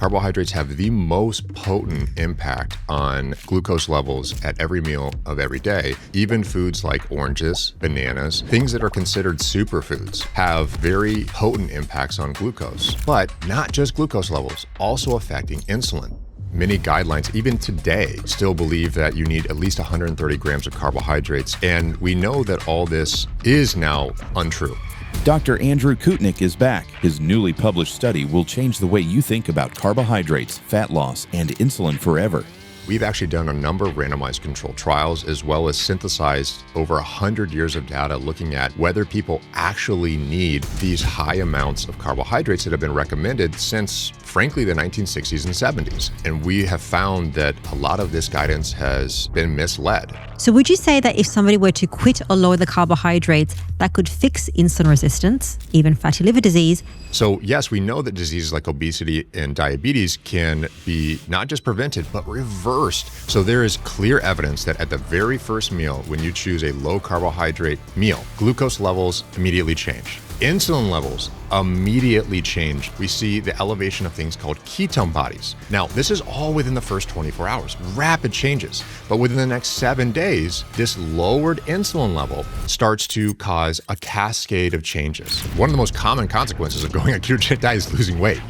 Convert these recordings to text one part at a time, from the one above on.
carbohydrates have the most potent impact on glucose levels at every meal of every day. Even foods like oranges, bananas, things that are considered superfoods have very potent impacts on glucose. But not just glucose levels, also affecting insulin. Many guidelines, even today, still believe that you need at least 130 grams of carbohydrates, and we know that all this is now untrue. Dr. Andrew Koutnik is back. His newly published study will change the way you think about carbohydrates, fat loss, and insulin forever. We've actually done a number of randomized controlled trials, as well as synthesized over 100 years of data looking at whether people actually need these high amounts of carbohydrates that have been recommended since, frankly, the 1960s and 70s. And we have found that a lot of this guidance has been misled. So would you say that if somebody were to quit or lower the carbohydrates, that could fix insulin resistance, even fatty liver disease? So yes, we know that diseases like obesity and diabetes can be not just prevented, but reversed. So there is clear evidence that at the very first meal, when you choose a low carbohydrate meal, glucose levels immediately change. Insulin levels immediately change. We see the elevation of things called ketone bodies. Now, this is all within the first 24 hours, rapid changes. But within the next 7 days, this lowered insulin level starts to cause a cascade of changes. One of the most common consequences of going on a ketogenic diet is losing weight.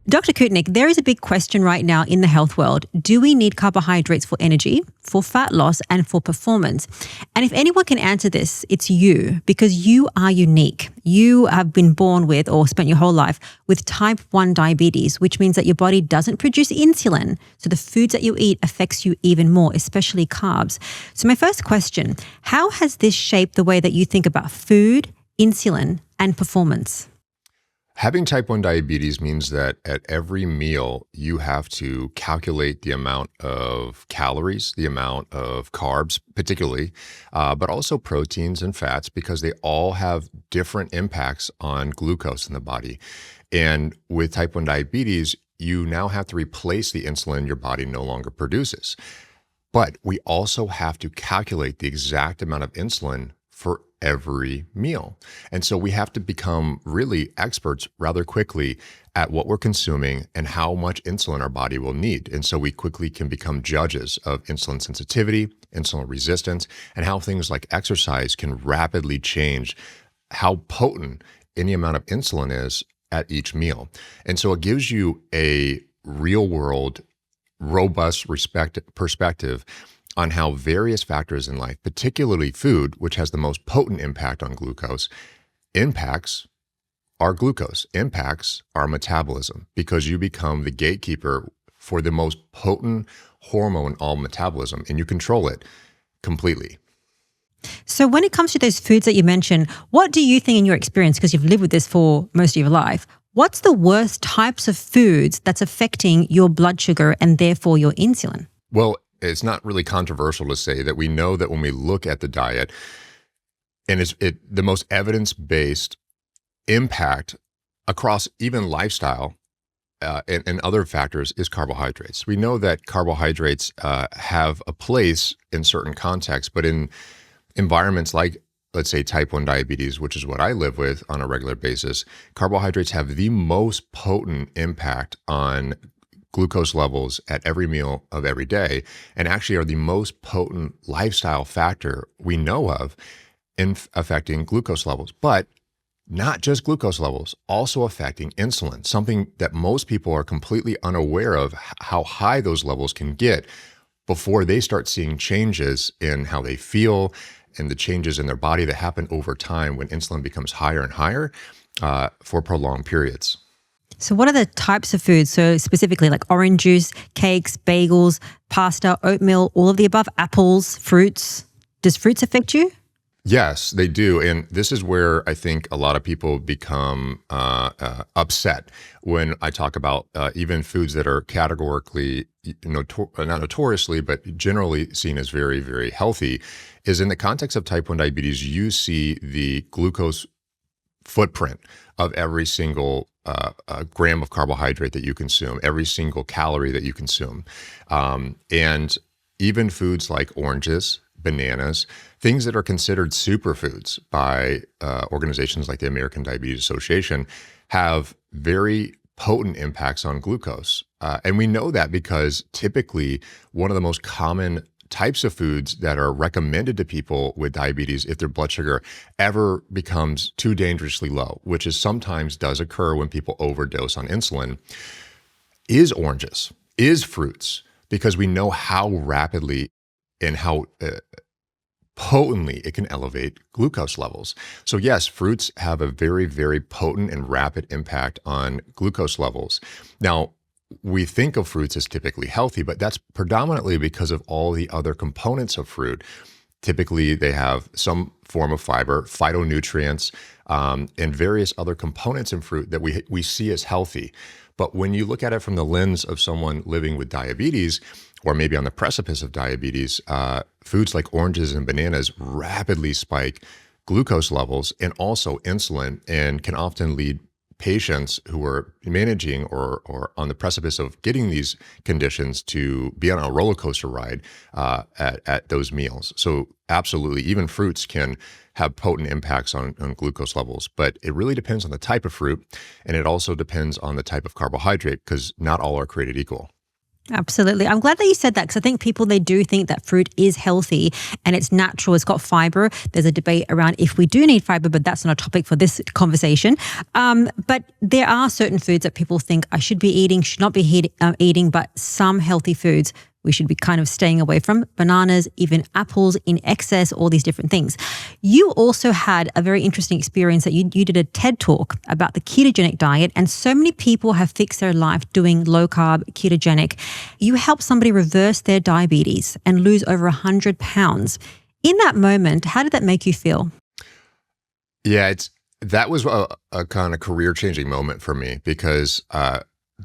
Dr. Koutnik, there is a big question right now in the health world. Do we need carbohydrates for energy, for fat loss, and for performance? And if anyone can answer this, it's you, because you are unique. You have been born with or spent your whole life with type 1 diabetes, which means that your body doesn't produce insulin. So the foods that you eat affects you even more, especially carbs. So my first question, how has this shaped the way that you think about food, insulin, and performance? Having type 1 diabetes means that at every meal, you have to calculate the amount of calories, the amount of carbs, particularly, but also proteins and fats, because they all have different impacts on glucose in the body. And with type 1 diabetes, you now have to replace the insulin your body no longer produces. But we also have to calculate the exact amount of insulin for every meal. And so we have to become really experts rather quickly at what we're consuming and how much insulin our body will need. And so we quickly can become judges of insulin sensitivity, insulin resistance, and how things like exercise can rapidly change how potent any amount of insulin is at each meal. And so it gives you a real world, robust perspective on how various factors in life, particularly food, which has the most potent impact on glucose, impacts our glucose, impacts our metabolism, because you become the gatekeeper for the most potent hormone in all metabolism, and you control it completely. So when it comes to those foods that you mentioned, what do you think in your experience, because you've lived with this for most of your life, what's the worst types of foods that's affecting your blood sugar and therefore your insulin? Well, it's not really controversial to say that we know that when we look at the diet, and the most evidence-based impact across even lifestyle and other factors is carbohydrates. We know that carbohydrates have a place in certain contexts, but in environments like, let's say, type 1 diabetes, which is what I live with on a regular basis, carbohydrates have the most potent impact on glucose levels at every meal of every day, and actually are the most potent lifestyle factor we know of in affecting glucose levels. But not just glucose levels, also affecting insulin, something that most people are completely unaware of how high those levels can get before they start seeing changes in how they feel and the changes in their body that happen over time when insulin becomes higher and higher for prolonged periods. So what are the types of foods? So specifically like orange juice, cakes, bagels, pasta, oatmeal, all of the above, apples, fruits. Does fruits affect you? Yes, they do. And this is where I think a lot of people become upset when I talk about even foods that are categorically, not notoriously, but generally seen as very, very healthy, is in the context of type 1 diabetes, you see the glucose footprint of every single gram of carbohydrate that you consume, every single calorie that you consume. And even foods like oranges, bananas, things that are considered superfoods by organizations like the American Diabetes Association, have very potent impacts on glucose. And we know that because typically one of the most common types of foods that are recommended to people with diabetes if their blood sugar ever becomes too dangerously low, which is sometimes does occur when people overdose on insulin, is oranges, is fruits, because we know how rapidly and how potently it can elevate glucose levels. So yes, fruits have a very, very potent and rapid impact on glucose levels. Now, we think of fruits as typically healthy, but that's predominantly because of all the other components of fruit. Typically, they have some form of fiber, phytonutrients, and various other components in fruit that we see as healthy. But when you look at it from the lens of someone living with diabetes, or maybe on the precipice of diabetes, foods like oranges and bananas rapidly spike glucose levels and also insulin, and can often lead patients who are managing or on the precipice of getting these conditions to be on a roller coaster ride at those meals. So absolutely, even fruits can have potent impacts on glucose levels, but it really depends on the type of fruit, and it also depends on the type of carbohydrate, because not all are created equal. Absolutely. I'm glad that you said that, because I think people, they do think that fruit is healthy and it's natural, it's got fiber. There's a debate around if we do need fiber, but that's not a topic for this conversation. But there are certain foods that people think I should be eating, should not be eating, but some healthy foods we should be kind of staying away from. Bananas, even apples in excess, all these different things. You also had a very interesting experience that you did a TED talk about the ketogenic diet, and so many people have fixed their life doing low carb ketogenic. You helped somebody reverse their diabetes and lose over 100 pounds. In that moment, how did that make you feel? Yeah, that was a kind of career-changing moment for me, because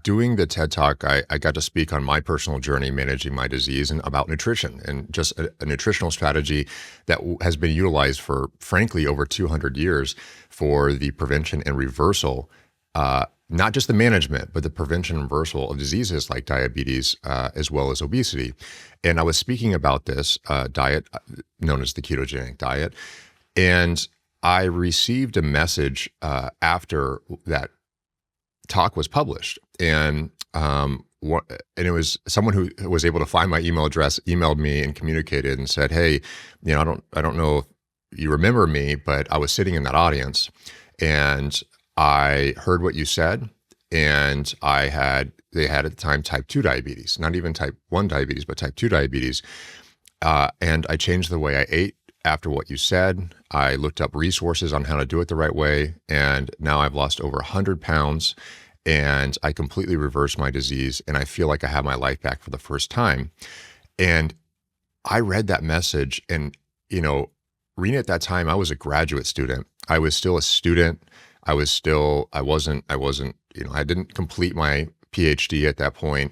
doing the TED Talk, I got to speak on my personal journey managing my disease and about nutrition, and just a nutritional strategy that has been utilized for, frankly, over 200 years for the prevention and reversal, not just the management, but the prevention and reversal of diseases like diabetes, as well as obesity. And I was speaking about this diet known as the ketogenic diet, and I received a message after that talk was published, and it was someone who was able to find my email address, emailed me and communicated and said, "Hey, I don't know if you remember me, but I was sitting in that audience, and I heard what you said, and they had at the time type 2 diabetes, not even type 1 diabetes, but type 2 diabetes, and I changed the way I ate after what you said. I looked up resources on how to do it the right way, and now I've lost over 100 pounds, and I completely reversed my disease, and I feel like I have my life back for the first time." And I read that message, and reading at that time, I was a graduate student. I was still a student. I didn't complete my PhD at that point,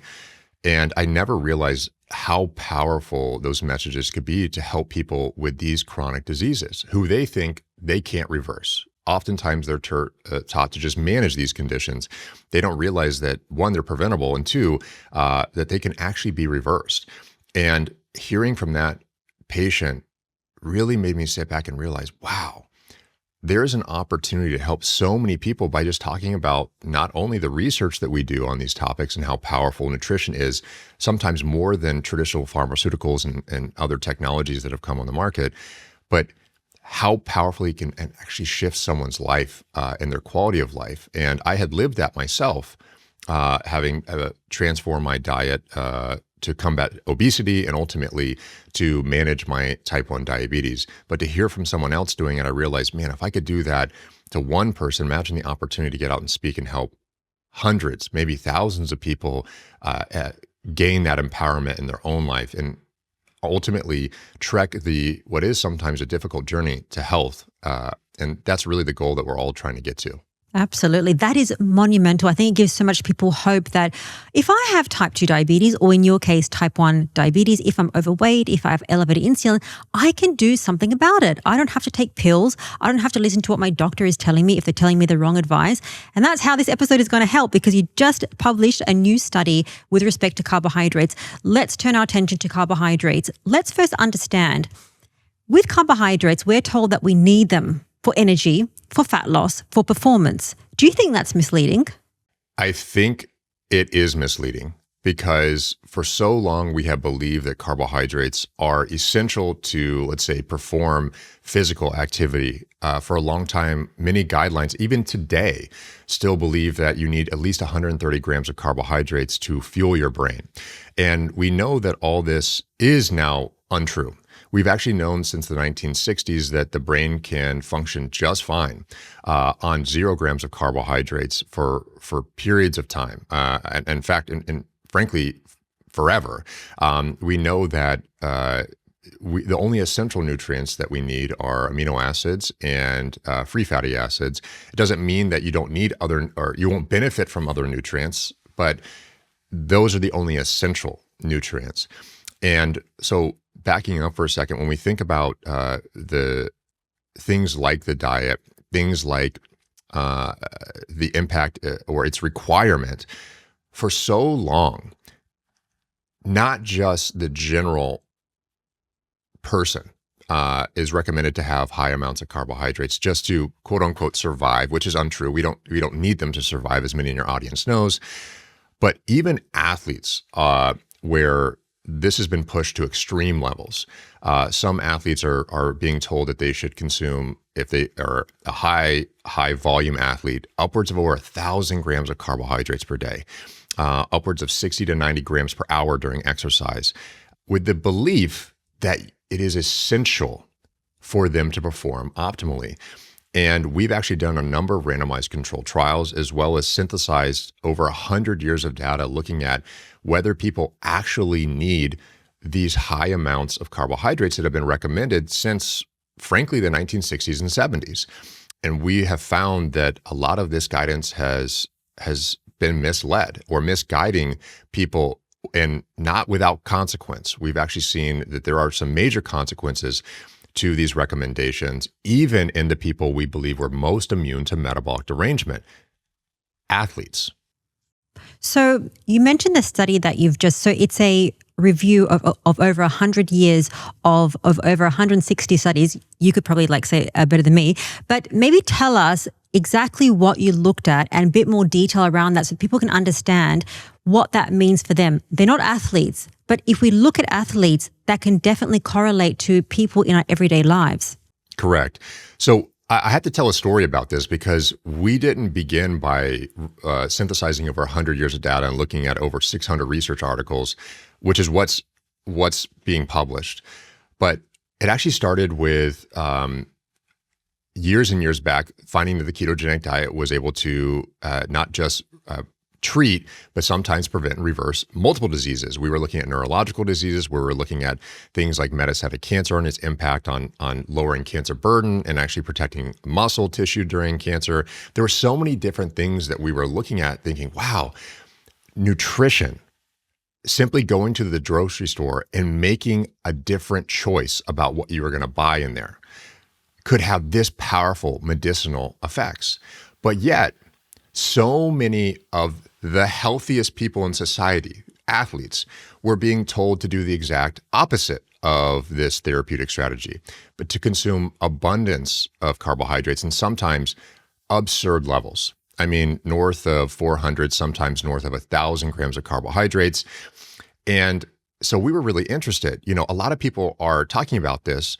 and I never realized how powerful those messages could be to help people with these chronic diseases who they think they can't reverse. Oftentimes they're taught to just manage these conditions. They don't realize that, one, they're preventable, and two, that they can actually be reversed. And hearing from that patient really made me sit back and realize, wow, there's an opportunity to help so many people by just talking about not only the research that we do on these topics and how powerful nutrition is, sometimes more than traditional pharmaceuticals and other technologies that have come on the market, but how powerfully it can actually shift someone's life and their quality of life. And I had lived that myself, having transformed my diet to combat obesity and ultimately to manage my type 1 diabetes. But to hear from someone else doing it, I realized, man, if I could do that to one person, imagine the opportunity to get out and speak and help hundreds, maybe thousands of people gain that empowerment in their own life, and ultimately trek what is sometimes a difficult journey to health. And that's really the goal that we're all trying to get to. Absolutely. That is monumental. I think it gives so much people hope that if I have type 2 diabetes, or in your case, type 1 diabetes, if I'm overweight, if I have elevated insulin, I can do something about it. I don't have to take pills. I don't have to listen to what my doctor is telling me if they're telling me the wrong advice. And that's how this episode is going to help, because you just published a new study with respect to carbohydrates. Let's turn our attention to carbohydrates. Let's first understand, With carbohydrates, we're told that we need them for energy, for fat loss, for performance. Do you think that's misleading? I think it is misleading because for so long we have believed that carbohydrates are essential to, let's say, perform physical activity. For a long time, many guidelines, even today, still believe that you need at least 130 grams of carbohydrates to fuel your brain. And we know that all this is now untrue. We've actually known since the 1960s that the brain can function just fine on 0 grams of carbohydrates for periods of time. And in fact, frankly, forever. We know that the only essential nutrients that we need are amino acids and free fatty acids. It doesn't mean that you don't need or you won't benefit from other nutrients, but those are the only essential nutrients. And so backing up for a second, when we think about the things like the diet, things like the impact or its requirement, for so long, not just the general person is recommended to have high amounts of carbohydrates just to quote unquote survive, which is untrue. We don't need them to survive, as many in your audience knows. But even athletes, where this has been pushed to extreme levels. Some athletes are being told that they should consume, if they are a high volume athlete, upwards of over 1,000 grams of carbohydrates per day, upwards of 60 to 90 grams per hour during exercise, with the belief that it is essential for them to perform optimally. And we've actually done a number of randomized controlled trials, as well as synthesized over 100 years of data looking at whether people actually need these high amounts of carbohydrates that have been recommended since, frankly, the 1960s and 70s. And we have found that a lot of this guidance has been misled or misguiding people, and not without consequence. We've actually seen that there are some major consequences to these recommendations, even in the people we believe were most immune to metabolic derangement, athletes. So you mentioned the study that so it's a review of over 100 years of over 160 studies. You could probably say better than me, but maybe tell us exactly what you looked at and a bit more detail around that so people can understand what that means for them. They're not athletes, but if we look at athletes, that can definitely correlate to people in our everyday lives. Correct. So I have to tell a story about this because we didn't begin by synthesizing over 100 years of data and looking at over 600 research articles, which is what's being published. But it actually started with years and years back, finding that the ketogenic diet was able to not just treat, but sometimes prevent and reverse multiple diseases. We were looking at neurological diseases. We were looking at things like metastatic cancer and its impact on lowering cancer burden and actually protecting muscle tissue during cancer. There were so many different things that we were looking at thinking, wow, nutrition, simply going to the grocery store and making a different choice about what you were going to buy in there could have this powerful medicinal effects. But yet, so many of the healthiest people in society, athletes, were being told to do the exact opposite of this therapeutic strategy, but to consume abundance of carbohydrates and sometimes absurd levels. I mean, north of 400, sometimes north of 1,000 grams of carbohydrates. And so we were really interested. A lot of people are talking about this,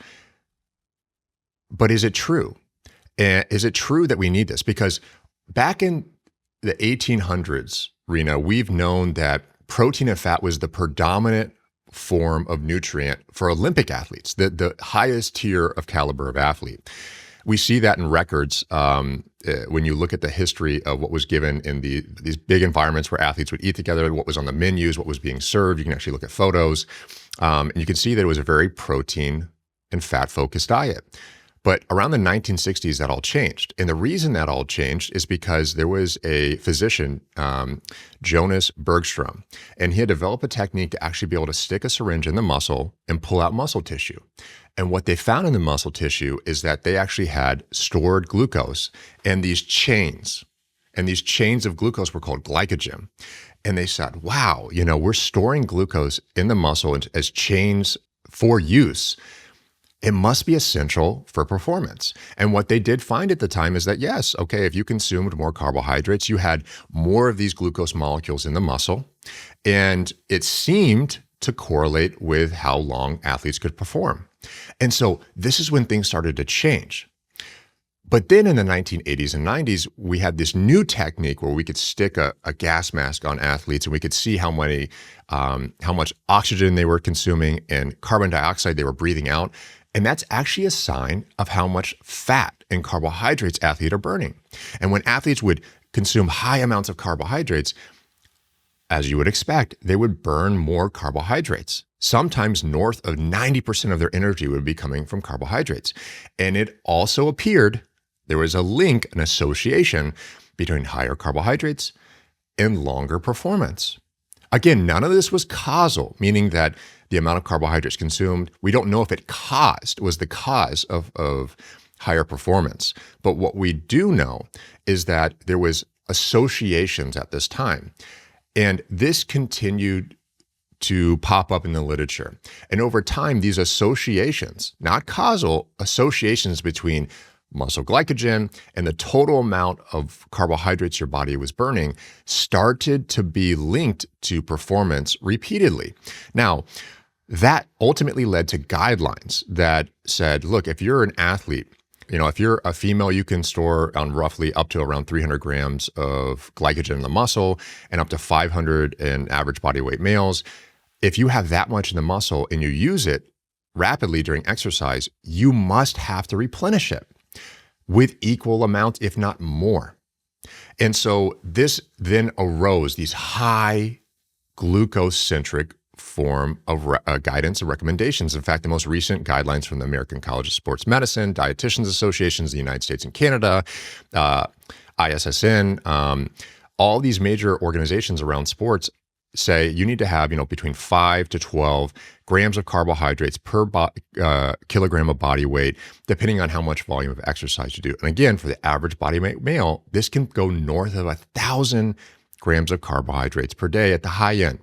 but is it true? And is it true that we need this? Because back in the 1800s, Rena, we've known that protein and fat was the predominant form of nutrient for Olympic athletes, the highest tier of caliber of athlete. We see that in records when you look at the history of what was given in these big environments where athletes would eat together, what was on the menus, what was being served. You can actually look at photos, and you can see that it was a very protein and fat-focused diet. But around the 1960s, that all changed. And the reason that all changed is because there was a physician, Jonas Bergstrom, and he had developed a technique to actually be able to stick a syringe in the muscle and pull out muscle tissue. And what they found in the muscle tissue is that they actually had stored glucose and these chains. And these chains of glucose were called glycogen. And they said, wow, we're storing glucose in the muscle as chains for use. It must be essential for performance. And what they did find at the time is that, yes, okay, if you consumed more carbohydrates, you had more of these glucose molecules in the muscle, and it seemed to correlate with how long athletes could perform. And so this is when things started to change. But then in the 1980s and 90s, we had this new technique where we could stick a gas mask on athletes and we could see how much oxygen they were consuming and carbon dioxide they were breathing out. And that's actually a sign of how much fat and carbohydrates athletes are burning. And when athletes would consume high amounts of carbohydrates, as you would expect, they would burn more carbohydrates. Sometimes north of 90% of their energy would be coming from carbohydrates. And it also appeared there was a link, an association between higher carbohydrates and longer performance. Again, none of this was causal, meaning that the amount of carbohydrates consumed, we don't know if it was the cause of higher performance. But what we do know is that there was associations at this time. And this continued to pop up in the literature. And over time, these associations, not causal, associations between muscle glycogen and the total amount of carbohydrates your body was burning started to be linked to performance repeatedly. Now, that ultimately led to guidelines that said, look, if you're an athlete, if you're a female, you can store on roughly up to around 300 grams of glycogen in the muscle and up to 500 in average body weight males. If you have that much in the muscle and you use it rapidly during exercise, you must have to replenish it with equal amounts, if not more. And so this then arose these high glucose-centric form of guidance and recommendations. In fact, the most recent guidelines from the American College of Sports Medicine, Dietitians Associations in the United States and Canada, ISSN, all these major organizations around sports say you need to have, between 5 to 12 grams of carbohydrates per kilogram of body weight, depending on how much volume of exercise you do. And again, for the average body weight male, this can go north of 1,000 grams of carbohydrates per day at the high end.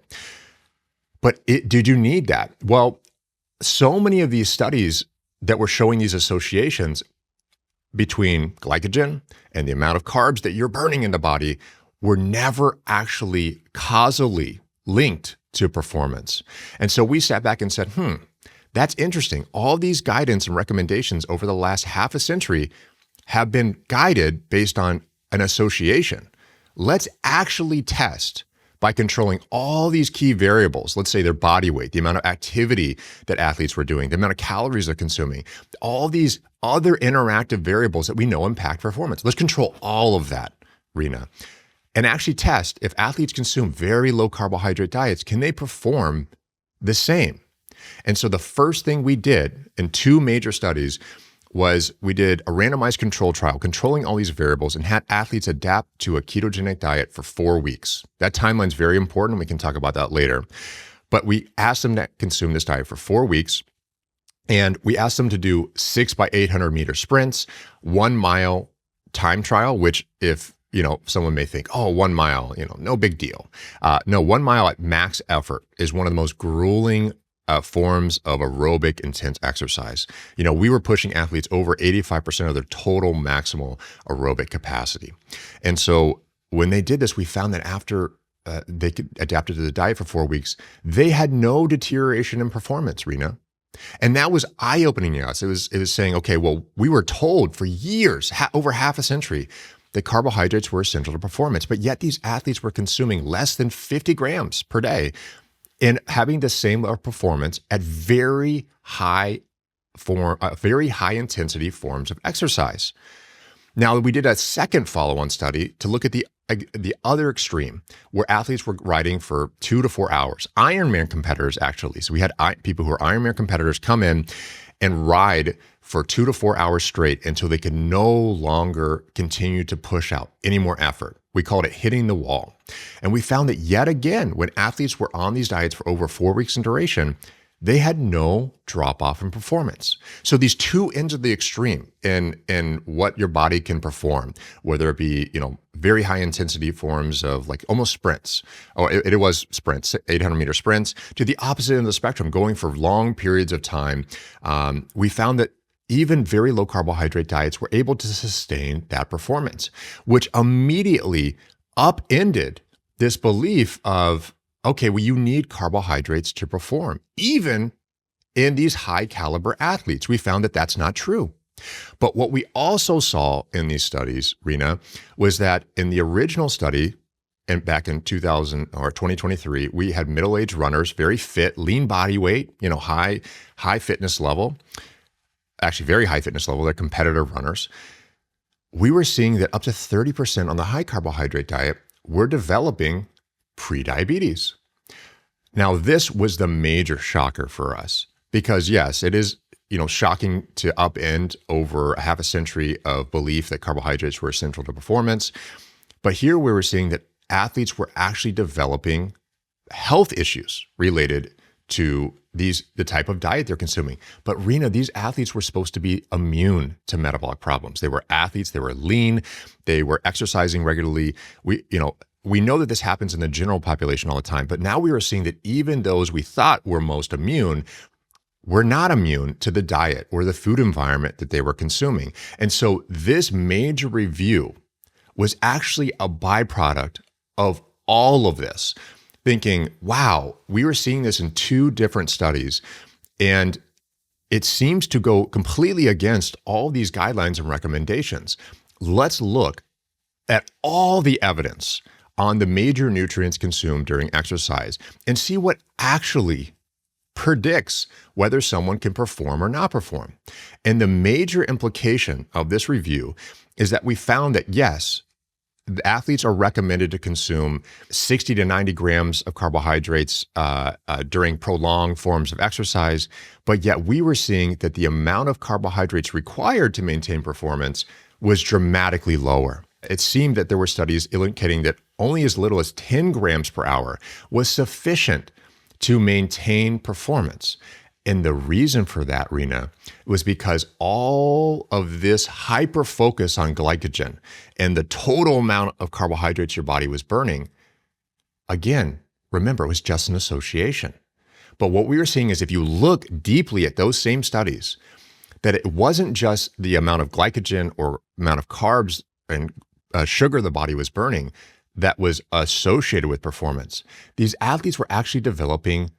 But did you need that? Well, so many of these studies that were showing these associations between glycogen and the amount of carbs that you're burning in the body were never actually causally linked to performance. And so we sat back and said, that's interesting. All these guidance and recommendations over the last half a century have been guided based on an association. Let's actually test by controlling all these key variables. Let's say their body weight, the amount of activity that athletes were doing, the amount of calories they're consuming, all these other interactive variables that we know impact performance. Let's control all of that, Rena, and actually test if athletes consume very low carbohydrate diets, can they perform the same? And so the first thing we did in 2 major studies was we did a randomized control trial controlling all these variables and had athletes adapt to a ketogenic diet for 4 weeks. That timeline's very important. We can talk about that later. But we asked them to consume this diet for 4 weeks. And we asked them to do 6 by 800 meter sprints, 1 mile time trial, which if someone may think, 1 mile, no big deal. No, 1 mile at max effort is one of the most grueling forms of aerobic intense exercise. We were pushing athletes over 85% of their total maximal aerobic capacity. And so when they did this, we found that after they adapted to the diet for 4 weeks, they had no deterioration in performance, Rena. And that was eye-opening to us. It was saying, okay, well, we were told for years, over half a century, that carbohydrates were essential to performance, but yet these athletes were consuming less than 50 grams per day and having the same performance at very high intensity forms of exercise. Now, we did a second follow-on study to look at the other extreme, where athletes were riding for 2 to 4 hours. Ironman competitors, actually. So we had people who are Ironman competitors come in and ride for 2 to 4 hours straight until they could no longer continue to push out any more effort. We called it hitting the wall. And we found that yet again, when athletes were on these diets for over 4 weeks in duration, they had no drop off in performance. So these two ends of the extreme in what your body can perform, whether it be, very high intensity forms of like almost sprints, or it was sprints, 800-meter sprints, to the opposite end of the spectrum, going for long periods of time. We found that even very low carbohydrate diets were able to sustain that performance, which immediately upended this belief of, okay, well, you need carbohydrates to perform. Even in these high caliber athletes, we found that that's not true. But what we also saw in these studies, Rena, was that in the original study, and back in 2023, we had middle-aged runners, very fit, lean body weight, high fitness level, actually very high fitness level, they're competitive runners. We were seeing that up to 30% on the high carbohydrate diet were developing prediabetes. Now, this was the major shocker for us because, yes, it is, shocking to upend over a half a century of belief that carbohydrates were essential to performance. But here we were seeing that athletes were actually developing health issues related to the type of diet they're consuming. But Rena, these athletes were supposed to be immune to metabolic problems. They were athletes, they were lean, they were exercising regularly. We know that this happens in the general population all the time, but now we are seeing that even those we thought were most immune were not immune to the diet or the food environment that they were consuming. And so this major review was actually a byproduct of all of this, thinking, wow, we were seeing this in two different studies, and it seems to go completely against all these guidelines and recommendations. Let's look at all the evidence on the major nutrients consumed during exercise and see what actually predicts whether someone can perform or not perform. And the major implication of this review is that we found that, yes, the athletes are recommended to consume 60 to 90 grams of carbohydrates during prolonged forms of exercise, but yet we were seeing that the amount of carbohydrates required to maintain performance was dramatically lower. It seemed that there were studies indicating that only as little as 10 grams per hour was sufficient to maintain performance. And the reason for that, Rena, was because all of this hyper focus on glycogen and the total amount of carbohydrates your body was burning, again, remember, it was just an association. But what we were seeing is if you look deeply at those same studies, that it wasn't just the amount of glycogen or amount of carbs and sugar the body was burning that was associated with performance. These athletes were actually developing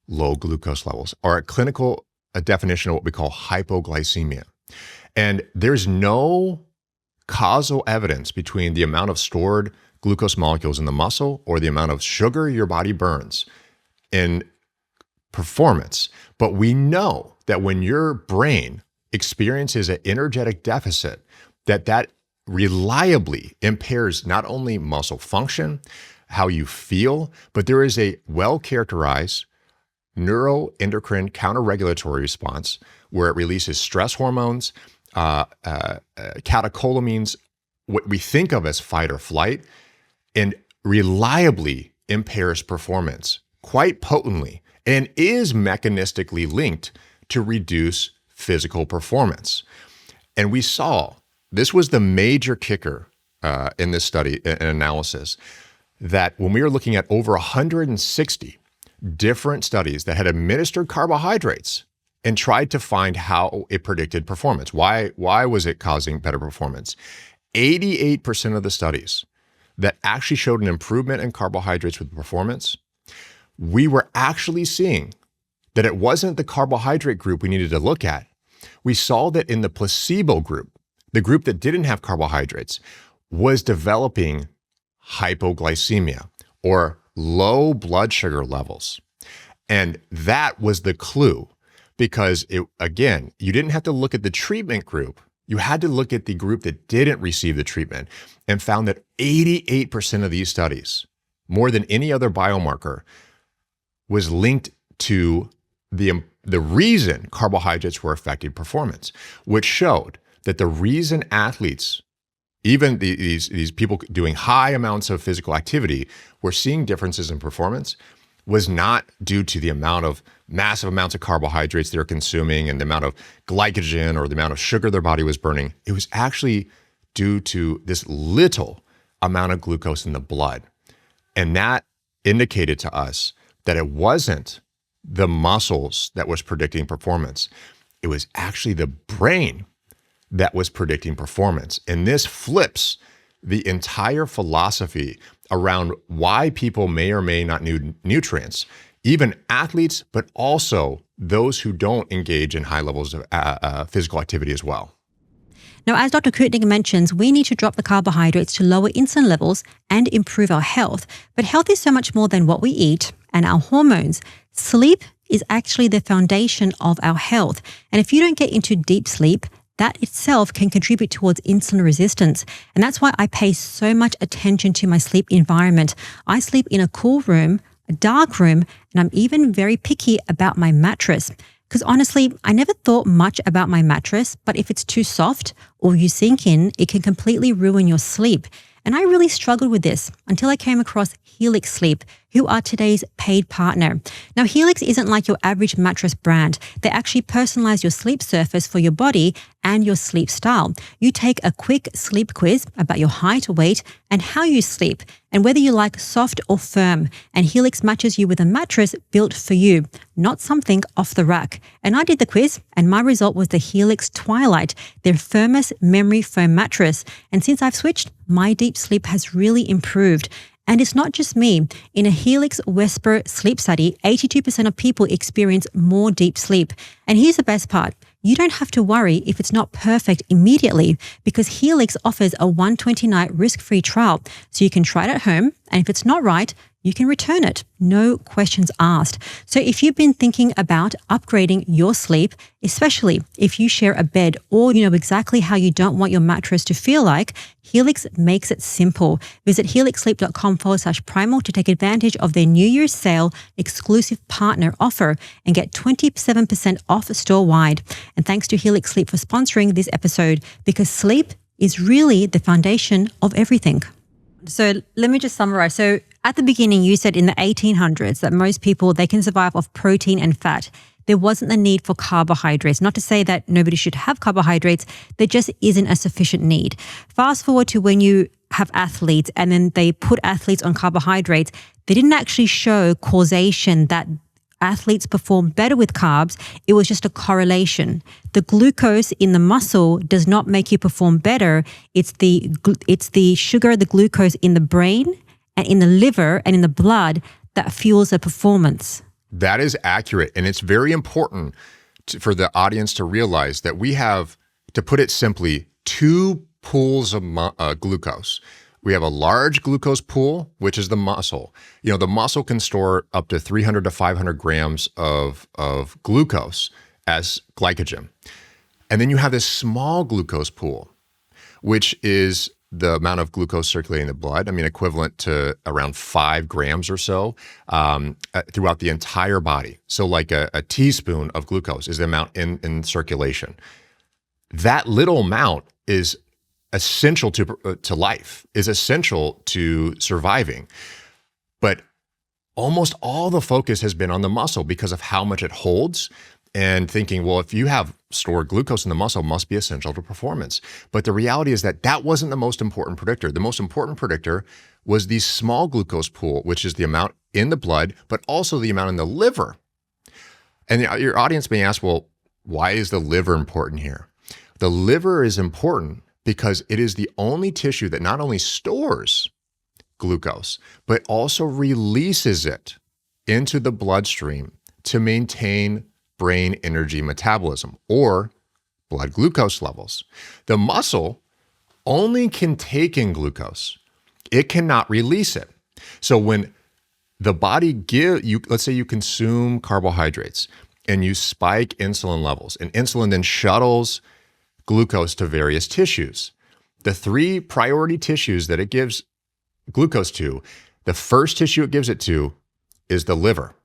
low glucose levels, or a definition of what we call hypoglycemia. And there's no causal evidence between the amount of stored glucose molecules in the muscle or the amount of sugar your body burns in performance. But we know that when your brain experiences an energetic deficit, that reliably impairs not only muscle function, how you feel, but there is a well-characterized neuroendocrine counterregulatory response where it releases stress hormones, catecholamines, what we think of as fight or flight, and reliably impairs performance quite potently and is mechanistically linked to reduce physical performance. And we saw, this was the major kicker in this study and analysis, that when we were looking at over 160 different studies that had administered carbohydrates and tried to find how it predicted performance, why was it causing better performance? 88% of the studies that actually showed an improvement in carbohydrates with performance, we were actually seeing that it wasn't the carbohydrate group we needed to look at. We saw that in the placebo group, the group that didn't have carbohydrates, was developing hypoglycemia or low blood sugar levels. And that was the clue, because you didn't have to look at the treatment group. You had to look at the group that didn't receive the treatment, and found that 88% of these studies, more than any other biomarker, was linked to the reason carbohydrates were affecting performance, which showed that the reason athletes, even these people doing high amounts of physical activity, were seeing differences in performance was not due to the amount of massive amounts of carbohydrates they're consuming and the amount of glycogen or the amount of sugar their body was burning. It was actually due to this little amount of glucose in the blood. And that indicated to us that it wasn't the muscles that was predicting performance. It was actually the brain that was predicting performance. And this flips the entire philosophy around why people may or may not need nutrients, even athletes, but also those who don't engage in high levels of physical activity as well. Now, as Dr. Koutnik mentions, we need to drop the carbohydrates to lower insulin levels and improve our health. But health is so much more than what we eat and our hormones. Sleep is actually the foundation of our health. And if you don't get into deep sleep, that itself can contribute towards insulin resistance. And that's why I pay so much attention to my sleep environment. I sleep in a cool room, a dark room, and I'm even very picky about my mattress. Because honestly, I never thought much about my mattress, but if it's too soft or you sink in, it can completely ruin your sleep. And I really struggled with this until I came across Helix Sleep, who are today's paid partner. Now, Helix isn't like your average mattress brand. They actually personalize your sleep surface for your body and your sleep style. You take a quick sleep quiz about your height, weight, and how you sleep, and whether you like soft or firm. And Helix matches you with a mattress built for you, not something off the rack. And I did the quiz, and my result was the Helix Twilight, their firmest memory foam mattress. And since I've switched, my deep sleep has really improved. And it's not just me. In a Helix Whisper sleep study, 82% of people experience more deep sleep. And here's the best part. You don't have to worry if it's not perfect immediately, because Helix offers a 120-night risk-free trial. So you can try it at home, and if it's not right, you can return it. No questions asked. So if you've been thinking about upgrading your sleep, especially if you share a bed or you know exactly how you don't want your mattress to feel like, Helix makes it simple. Visit helixsleep.com/primal to take advantage of their New Year's sale exclusive partner offer and get 27% off store-wide. And thanks to Helix Sleep for sponsoring this episode, because sleep is really the foundation of everything. So let me just summarize. So at the beginning, you said in the 1800s that most people, they can survive off protein and fat. There wasn't the need for carbohydrates. Not to say that nobody should have carbohydrates. There just isn't a sufficient need. Fast forward to when you have athletes and then they put athletes on carbohydrates. They didn't actually show causation that athletes perform better with carbs. It was just a correlation. The glucose in the muscle does not make you perform better. It's the sugar, the glucose in the brain and in the liver and in the blood that fuels the performance. That is accurate. And it's very important for the audience to realize that we have, to put it simply, two pools of glucose. We have a large glucose pool, which is the muscle. You know, the muscle can store up to 300 to 500 grams of glucose as glycogen. And then you have this small glucose pool, which is the amount of glucose circulating in the blood, equivalent to around 5 grams or so throughout the entire body. So like a teaspoon of glucose is the amount in circulation. That little amount is essential to life, is essential to surviving. But almost all the focus has been on the muscle because of how much it holds, and thinking, well, if you have stored glucose in the muscle, it must be essential to performance. But the reality is that that wasn't the most important predictor. The most important predictor was the small glucose pool, which is the amount in the blood, but also the amount in the liver. And your audience may ask, well, why is the liver important here? The liver is important because it is the only tissue that not only stores glucose, but also releases it into the bloodstream to maintain brain energy metabolism or blood glucose levels. The muscle only can take in glucose. It cannot release it. So when the body let's say you consume carbohydrates and you spike insulin levels, and insulin then shuttles glucose to various tissues. The 3 priority tissues that it gives glucose to, the first tissue it gives it to is the liver.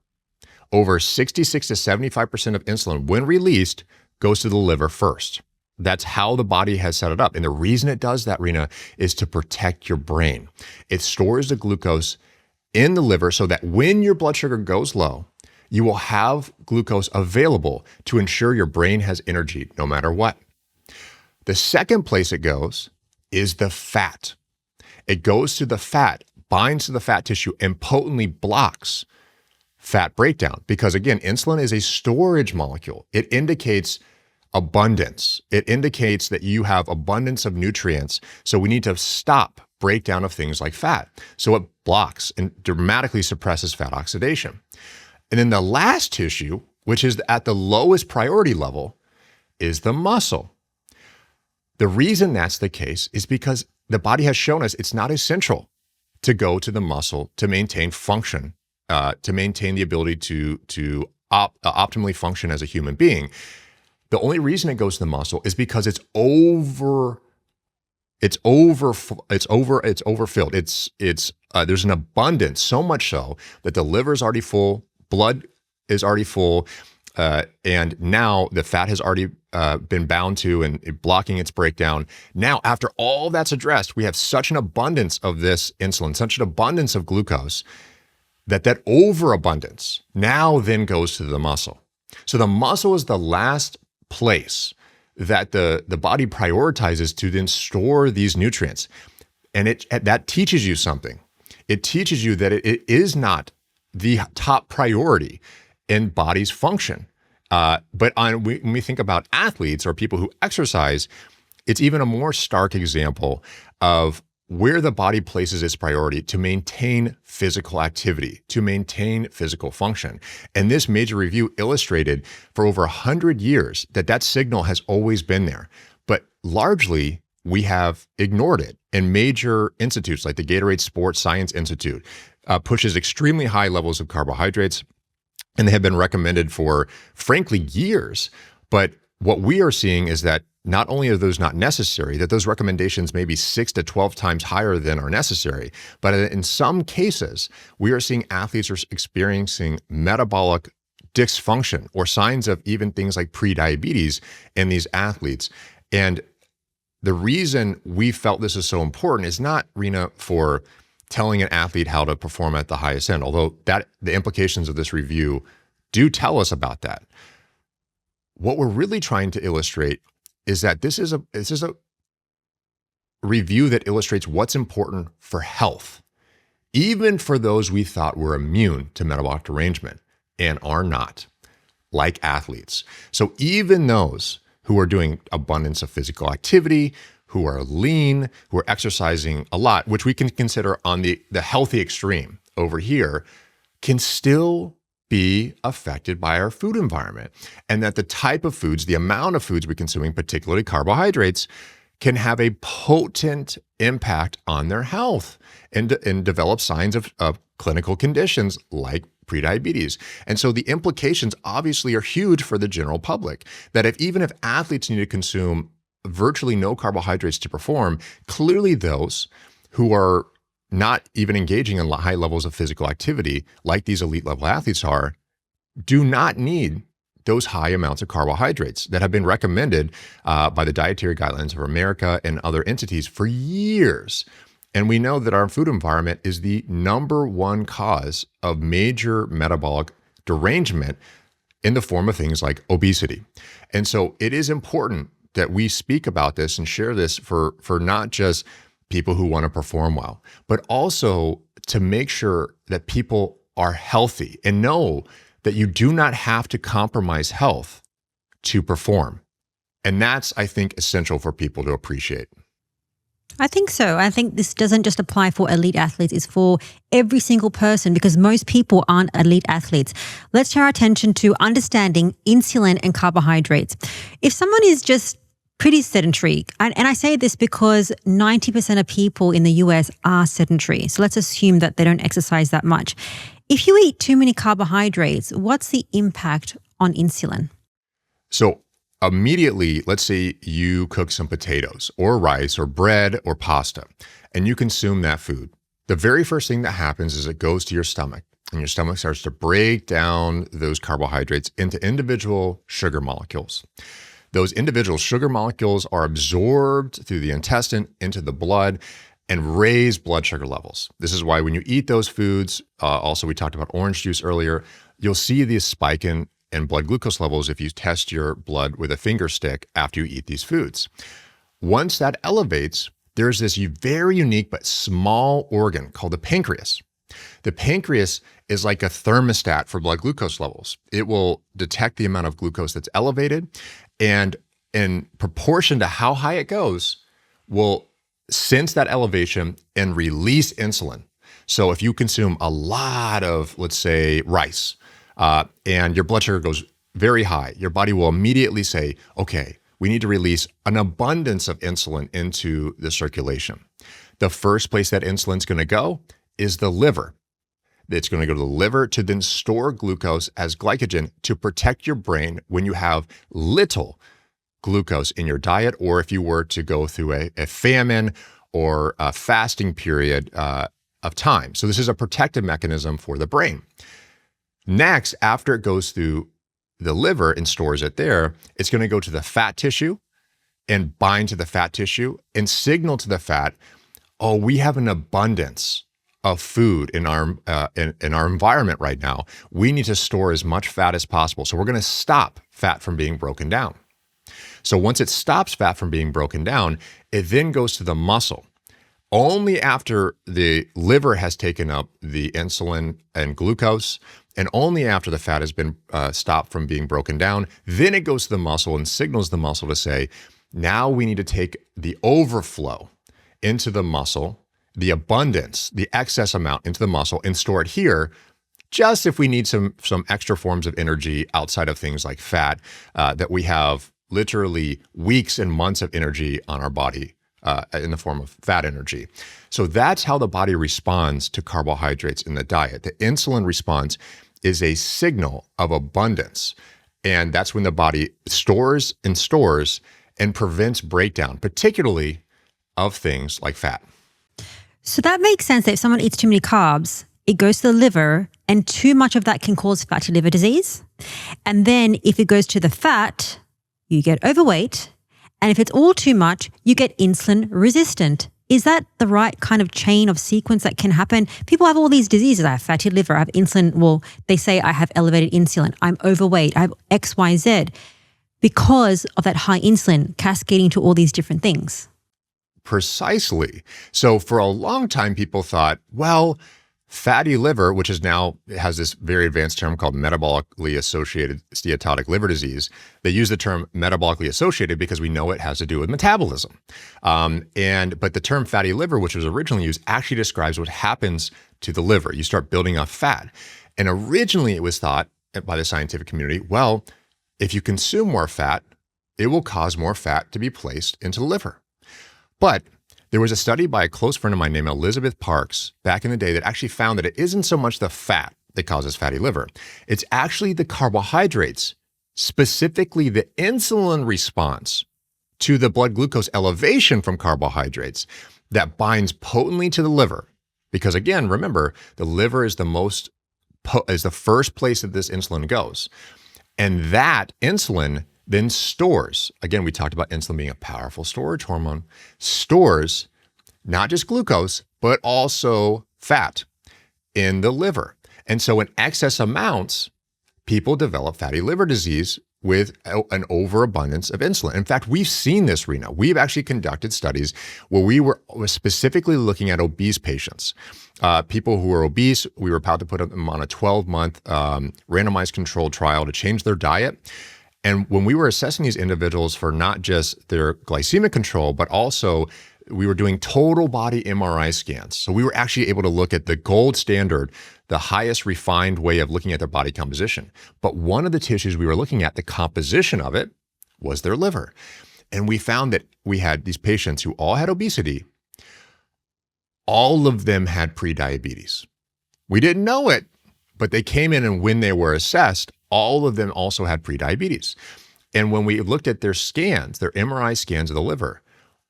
Over 66 to 75% of insulin, when released, goes to the liver first. That's how the body has set it up. And the reason it does that, Rena, is to protect your brain. It stores the glucose in the liver so that when your blood sugar goes low, you will have glucose available to ensure your brain has energy no matter what. The second place it goes is the fat. It goes to the fat, binds to the fat tissue, and potently blocks fat breakdown. Because again, insulin is a storage molecule. It indicates abundance. It indicates that you have abundance of nutrients. So we need to stop breakdown of things like fat. So it blocks and dramatically suppresses fat oxidation. And then the last tissue, which is at the lowest priority level, is the muscle. The reason that's the case is because the body has shown us it's not essential to go to the muscle to maintain function, to maintain the ability to optimally function as a human being. The only reason it goes to the muscle is because it's overfilled. There's an abundance, so much so that the liver is already full, blood is already full, and now the fat has already been bound to and blocking its breakdown. Now, after all that's addressed, we have such an abundance of this insulin, such an abundance of glucose, that overabundance now then goes to the muscle. So the muscle is the last place that the body prioritizes to then store these nutrients. And that teaches you something. It teaches you that it is not the top priority in body's function. But when we think about athletes or people who exercise, it's even a more stark example of where the body places its priority to maintain physical activity, to maintain physical function. And this major review illustrated for over 100 years that signal has always been there. But largely, we have ignored it. And major institutes like the Gatorade Sports Science Institute pushes extremely high levels of carbohydrates, and they have been recommended for, frankly, years. But what we are seeing is that not only are those not necessary, that those recommendations may be 6 to 12 times higher than are necessary, but in some cases, we are seeing athletes are experiencing metabolic dysfunction or signs of even things like prediabetes in these athletes. And the reason we felt this is so important is not, Rena, for telling an athlete how to perform at the highest end, although the implications of this review do tell us about that. What we're really trying to illustrate is that this is a review that illustrates what's important for health, even for those we thought were immune to metabolic derangement and are not, like athletes. So even those who are doing abundance of physical activity, who are lean, who are exercising a lot, which we can consider on the healthy extreme over here, can still be affected by our food environment. And that the type of foods, the amount of foods we're consuming, particularly carbohydrates, can have a potent impact on their health and develop signs of clinical conditions like prediabetes. And so the implications obviously are huge for the general public, that even if athletes need to consume virtually no carbohydrates to perform, clearly those who are not even engaging in high levels of physical activity, like these elite level athletes are, do not need those high amounts of carbohydrates that have been recommended by the Dietary Guidelines of America and other entities for years. And we know that our food environment is the number one cause of major metabolic derangement in the form of things like obesity. And so it is important that we speak about this and share this for not just people who want to perform well, but also to make sure that people are healthy and know that you do not have to compromise health to perform. And that's, I think, essential for people to appreciate. I think so. I think this doesn't just apply for elite athletes, it's for every single person because most people aren't elite athletes. Let's turn our attention to understanding insulin and carbohydrates. If someone is just pretty sedentary, and I say this because 90% of people in the US are sedentary, so let's assume that they don't exercise that much. If you eat too many carbohydrates, what's the impact on insulin? So immediately, let's say you cook some potatoes or rice or bread or pasta, and you consume that food. The very first thing that happens is it goes to your stomach, and your stomach starts to break down those carbohydrates into individual sugar molecules. Those individual sugar molecules are absorbed through the intestine into the blood, and raise blood sugar levels. This is why when you eat those foods, also we talked about orange juice earlier, you'll see this spike in blood glucose levels if you test your blood with a finger stick after you eat these foods. Once that elevates, there's this very unique but small organ called the pancreas. The pancreas is like a thermostat for blood glucose levels. It will detect the amount of glucose that's elevated, and in proportion to how high it goes, will sense that elevation and release insulin. So if you consume a lot of, let's say, rice, and your blood sugar goes very high, your body will immediately say, okay, we need to release an abundance of insulin into the circulation. The first place that insulin's going to go is the liver. It's going to go to the liver to then store glucose as glycogen to protect your brain when you have little glucose in your diet, or if you were to go through a famine or a fasting period of time. So this is a protective mechanism for the brain. Next, after it goes through the liver and stores it there, it's going to go to the fat tissue and bind to the fat tissue and signal to the fat, oh, we have an abundance of food in our environment right now. We need to store as much fat as possible. So we're going to stop fat from being broken down. So once it stops fat from being broken down, it then goes to the muscle. Only after the liver has taken up the insulin and glucose, and only after the fat has been stopped from being broken down, then it goes to the muscle and signals the muscle to say, now we need to take the overflow into the muscle, the abundance, the excess amount into the muscle and store it here, just if we need some extra forms of energy outside of things like fat, that we have literally weeks and months of energy on our body in the form of fat energy. So that's how the body responds to carbohydrates in the diet. The insulin response is a signal of abundance. And that's when the body stores and prevents breakdown, particularly of things like fat. So that makes sense that if someone eats too many carbs, it goes to the liver, and too much of that can cause fatty liver disease. And then if it goes to the fat, you get overweight. And if it's all too much, you get insulin resistant. Is that the right kind of chain of sequence that can happen? People have all these diseases. I have fatty liver, I have insulin. Well, they say I have elevated insulin. I'm overweight. I have X, Y, Z because of that high insulin cascading to all these different things. Precisely. So for a long time, people thought, well, fatty liver, which is now has this very advanced term called metabolically associated steatotic liver disease. They use the term metabolically associated because we know it has to do with metabolism. But the term fatty liver, which was originally used, actually describes what happens to the liver. You start building up fat. And originally it was thought by the scientific community, well, if you consume more fat, it will cause more fat to be placed into the liver. But there was a study by a close friend of mine named Elizabeth Parks back in the day that actually found that it isn't so much the fat that causes fatty liver. It's actually the carbohydrates, specifically the insulin response to the blood glucose elevation from carbohydrates that binds potently to the liver. Because again, remember, the liver is the first place that this insulin goes. And that insulin then stores, again, we talked about insulin being a powerful storage hormone, stores not just glucose, but also fat in the liver. And so in excess amounts, people develop fatty liver disease with an overabundance of insulin. In fact, we've seen this, Rena. We've actually conducted studies where we were specifically looking at obese patients. People who are obese, we were about to put them on a 12-month randomized controlled trial to change their diet. And when we were assessing these individuals for not just their glycemic control, but also we were doing total body MRI scans. So we were actually able to look at the gold standard, the highest refined way of looking at their body composition. But one of the tissues we were looking at, the composition of it, was their liver. And we found that we had these patients who all had obesity. All of them had prediabetes. We didn't know it, but they came in, and when they were assessed, all of them also had prediabetes. And when we looked at their scans, their MRI scans of the liver,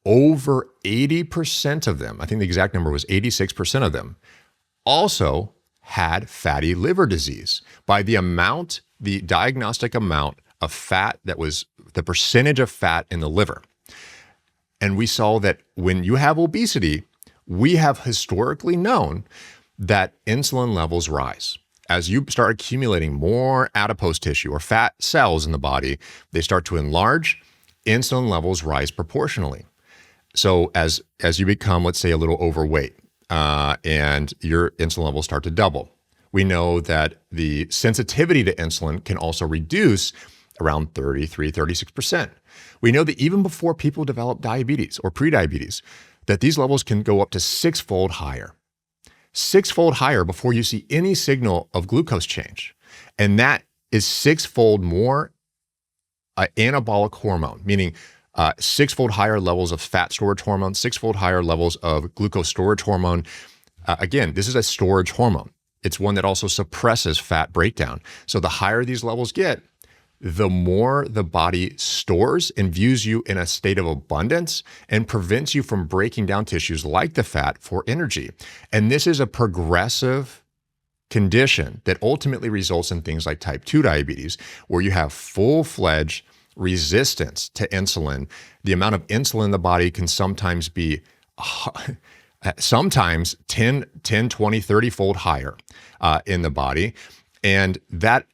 over 80% of them, I think the exact number was 86% of them, also had fatty liver disease by the diagnostic amount of fat that was the percentage of fat in the liver. And we saw that when you have obesity, we have historically known that insulin levels rise. As you start accumulating more adipose tissue or fat cells in the body, they start to enlarge, insulin levels rise proportionally. So as you become, let's say, a little overweight, and your insulin levels start to double, we know that the sensitivity to insulin can also reduce around 33, 36%. We know that even before people develop diabetes or prediabetes, that these levels can go up to six-fold higher. Six-fold higher before you see any signal of glucose change. And that is six-fold more anabolic hormone, meaning six-fold higher levels of fat storage hormone, six-fold higher levels of glucose storage hormone. Again, this is a storage hormone. It's one that also suppresses fat breakdown. So the higher these levels get, the more the body stores and views you in a state of abundance and prevents you from breaking down tissues like the fat for energy. And this is a progressive condition that ultimately results in things like type 2 diabetes, where you have full-fledged resistance to insulin. The amount of insulin in the body can sometimes be sometimes 10, 20, 30-fold higher in the body. And that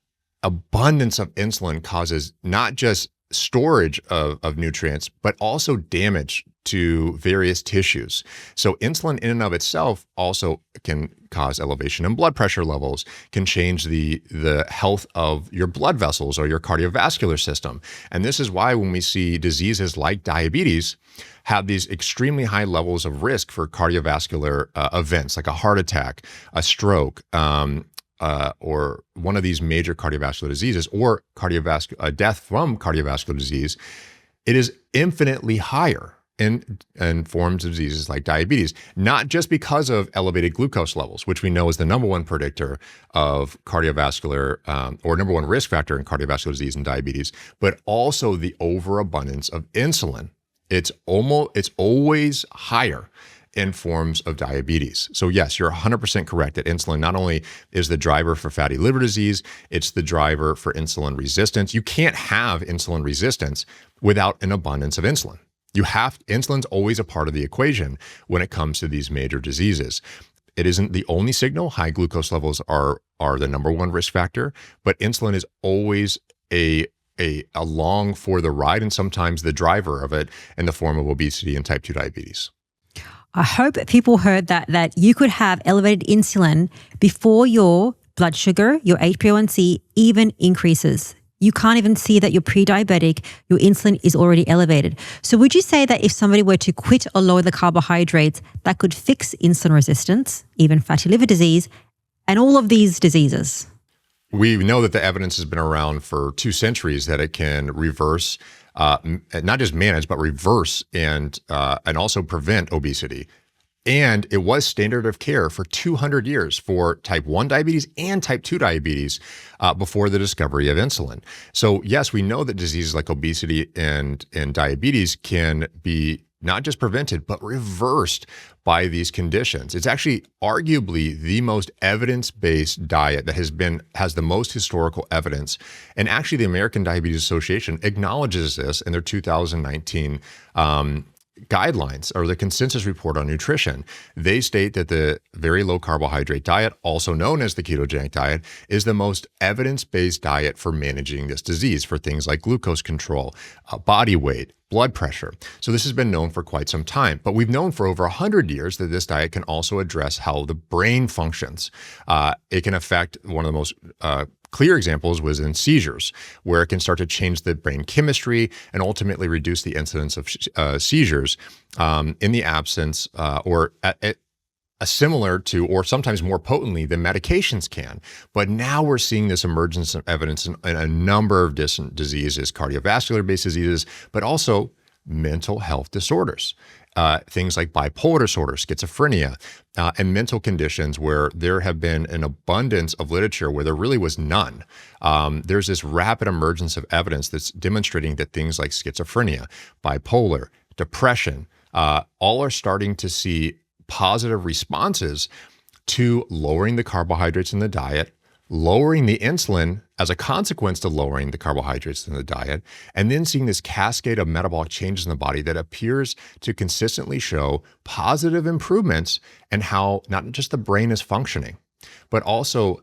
abundance of insulin causes not just storage of nutrients, but also damage to various tissues. So insulin in and of itself also can cause elevation in blood pressure levels, can change the health of your blood vessels or your cardiovascular system. And this is why when we see diseases like diabetes have these extremely high levels of risk for cardiovascular events like a heart attack, a stroke, or one of these major cardiovascular diseases, or death from cardiovascular disease, it is infinitely higher in forms of diseases like diabetes, not just because of elevated glucose levels, which we know is the number one predictor of cardiovascular or number one risk factor in cardiovascular disease and diabetes, but also the overabundance of insulin. It's always higher in forms of diabetes. So yes, you're 100% correct that insulin not only is the driver for fatty liver disease, it's the driver for insulin resistance. You can't have insulin resistance without an abundance of insulin. Insulin's always a part of the equation when it comes to these major diseases. It isn't the only signal. High glucose levels are the number one risk factor, but insulin is always along for the ride and sometimes the driver of it in the form of obesity and type 2 diabetes. I hope people heard that you could have elevated insulin before your blood sugar, your HbA1c even increases. You can't even see that you're pre-diabetic, your insulin is already elevated. So would you say that if somebody were to quit or lower the carbohydrates, that could fix insulin resistance, even fatty liver disease, and all of these diseases? We know that the evidence has been around for 2 centuries that it can reverse, not just manage, but reverse and also prevent obesity. And it was standard of care for 200 years for type 1 diabetes and type 2 diabetes before the discovery of insulin. So yes, we know that diseases like obesity and diabetes can be not just prevented, but reversed by these conditions. It's actually arguably the most evidence-based diet that has the most historical evidence. And actually the American Diabetes Association acknowledges this in their 2019 guidelines or the consensus report on nutrition. They state that the very low carbohydrate diet, also known as the ketogenic diet, is the most evidence-based diet for managing this disease for things like glucose control, body weight, blood pressure. So this has been known for quite some time, but we've known for over 100 years that this diet can also address how the brain functions. It can affect one of the most clear examples was in seizures, where it can start to change the brain chemistry and ultimately reduce the incidence of seizures in the absence or similar to, or sometimes more potently than medications can. But now we're seeing this emergence of evidence in a number of different diseases, cardiovascular-based diseases, but also mental health disorders. Things like bipolar disorder, schizophrenia, and mental conditions where there have been an abundance of literature where there really was none. There's this rapid emergence of evidence that's demonstrating that things like schizophrenia, bipolar, depression, all are starting to see positive responses to lowering the carbohydrates in the diet, lowering the insulin as a consequence to lowering the carbohydrates in the diet, and then seeing this cascade of metabolic changes in the body that appears to consistently show positive improvements in how not just the brain is functioning, but also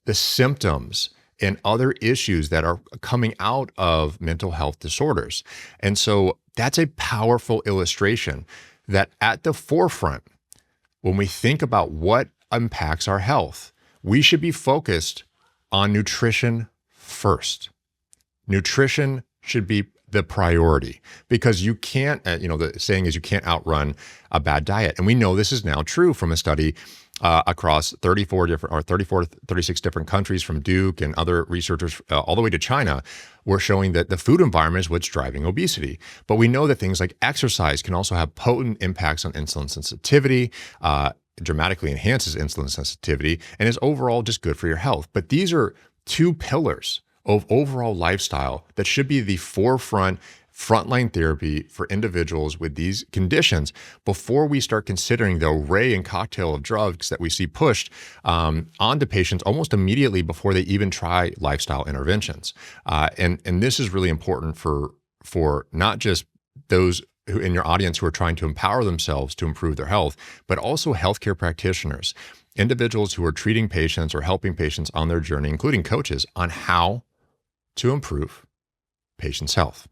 the symptoms and other issues that are coming out of mental health disorders. And so that's a powerful illustration that at the forefront, when we think about what impacts our health, we should be focused on nutrition first. Nutrition should be the priority because you can't, the saying is you can't outrun a bad diet. And we know this is now true from a study across 36 different countries from Duke and other researchers all the way to China. We're showing that the food environment is what's driving obesity. But we know that things like exercise can also have potent impacts on insulin sensitivity, dramatically enhances insulin sensitivity, and is overall just good for your health. But these are two pillars of overall lifestyle that should be the frontline therapy for individuals with these conditions before we start considering the array and cocktail of drugs that we see pushed onto patients almost immediately before they even try lifestyle interventions. And this is really important for not just those who in your audience who are trying to empower themselves to improve their health, but also healthcare practitioners, individuals who are treating patients or helping patients on their journey, including coaches, on how to improve patients' health.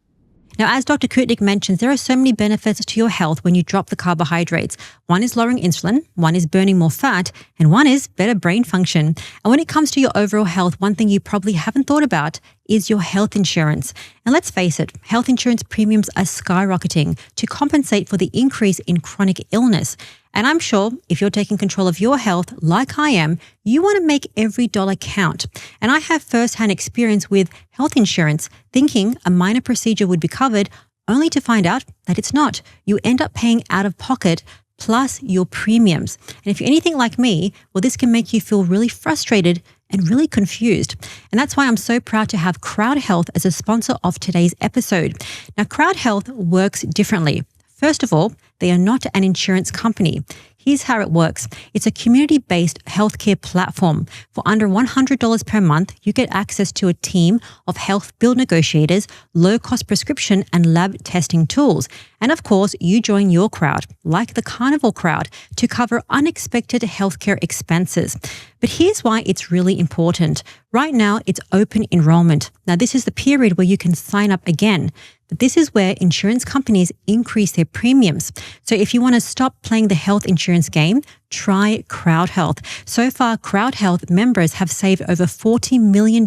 Now, as Dr. Koutnik mentions, there are so many benefits to your health when you drop the carbohydrates. One is lowering insulin, one is burning more fat, and one is better brain function. And when it comes to your overall health, one thing you probably haven't thought about is your health insurance. And let's face it, health insurance premiums are skyrocketing to compensate for the increase in chronic illness. And I'm sure if you're taking control of your health like I am, you want to make every dollar count. And I have firsthand experience with health insurance, thinking a minor procedure would be covered, only to find out that it's not. You end up paying out of pocket plus your premiums. And if you're anything like me, well, this can make you feel really frustrated and really confused. And that's why I'm so proud to have Crowd Health as a sponsor of today's episode. Now, Crowd Health works differently. First of all, they are not an insurance company. Here's how it works. It's a community-based healthcare platform. For under $100 per month, you get access to a team of health bill negotiators, low-cost prescription and lab testing tools. And of course, you join your crowd, like the carnival crowd, to cover unexpected healthcare expenses. But here's why it's really important. Right now, it's open enrollment. Now, this is the period where you can sign up again. But this is where insurance companies increase their premiums. So if you want to stop playing the health insurance game, try Crowd Health. So far, Crowd Health members have saved over $40 million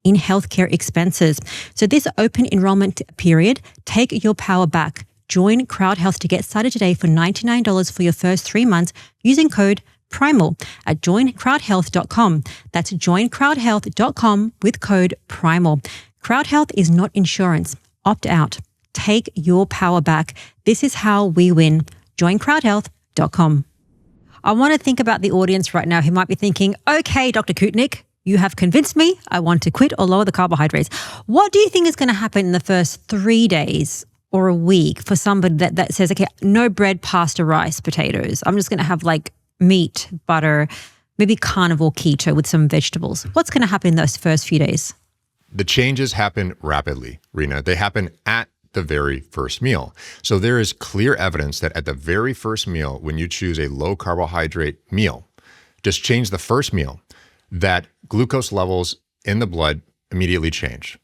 in healthcare expenses. So this open enrollment period, take your power back. Join Crowd Health to get started today for $99 for your first 3 months using code Primal at joincrowdhealth.com. That's joincrowdhealth.com with code Primal. Crowd Health is not insurance. Opt out. Take your power back. This is how we win. Joincrowdhealth.com. I want to think about the audience right now who might be thinking, okay, Dr. Koutnik, you have convinced me. I want to quit or lower the carbohydrates. What do you think is going to happen in the first 3 days or a week for somebody that says, okay, no bread, pasta, rice, potatoes. I'm just going to have like meat, butter, maybe carnivore keto with some vegetables. What's going to happen in those first few days? The changes happen rapidly, Rena. They happen at the very first meal. So there is clear evidence that at the very first meal, when you choose a low carbohydrate meal, just change the first meal, that glucose levels in the blood immediately change.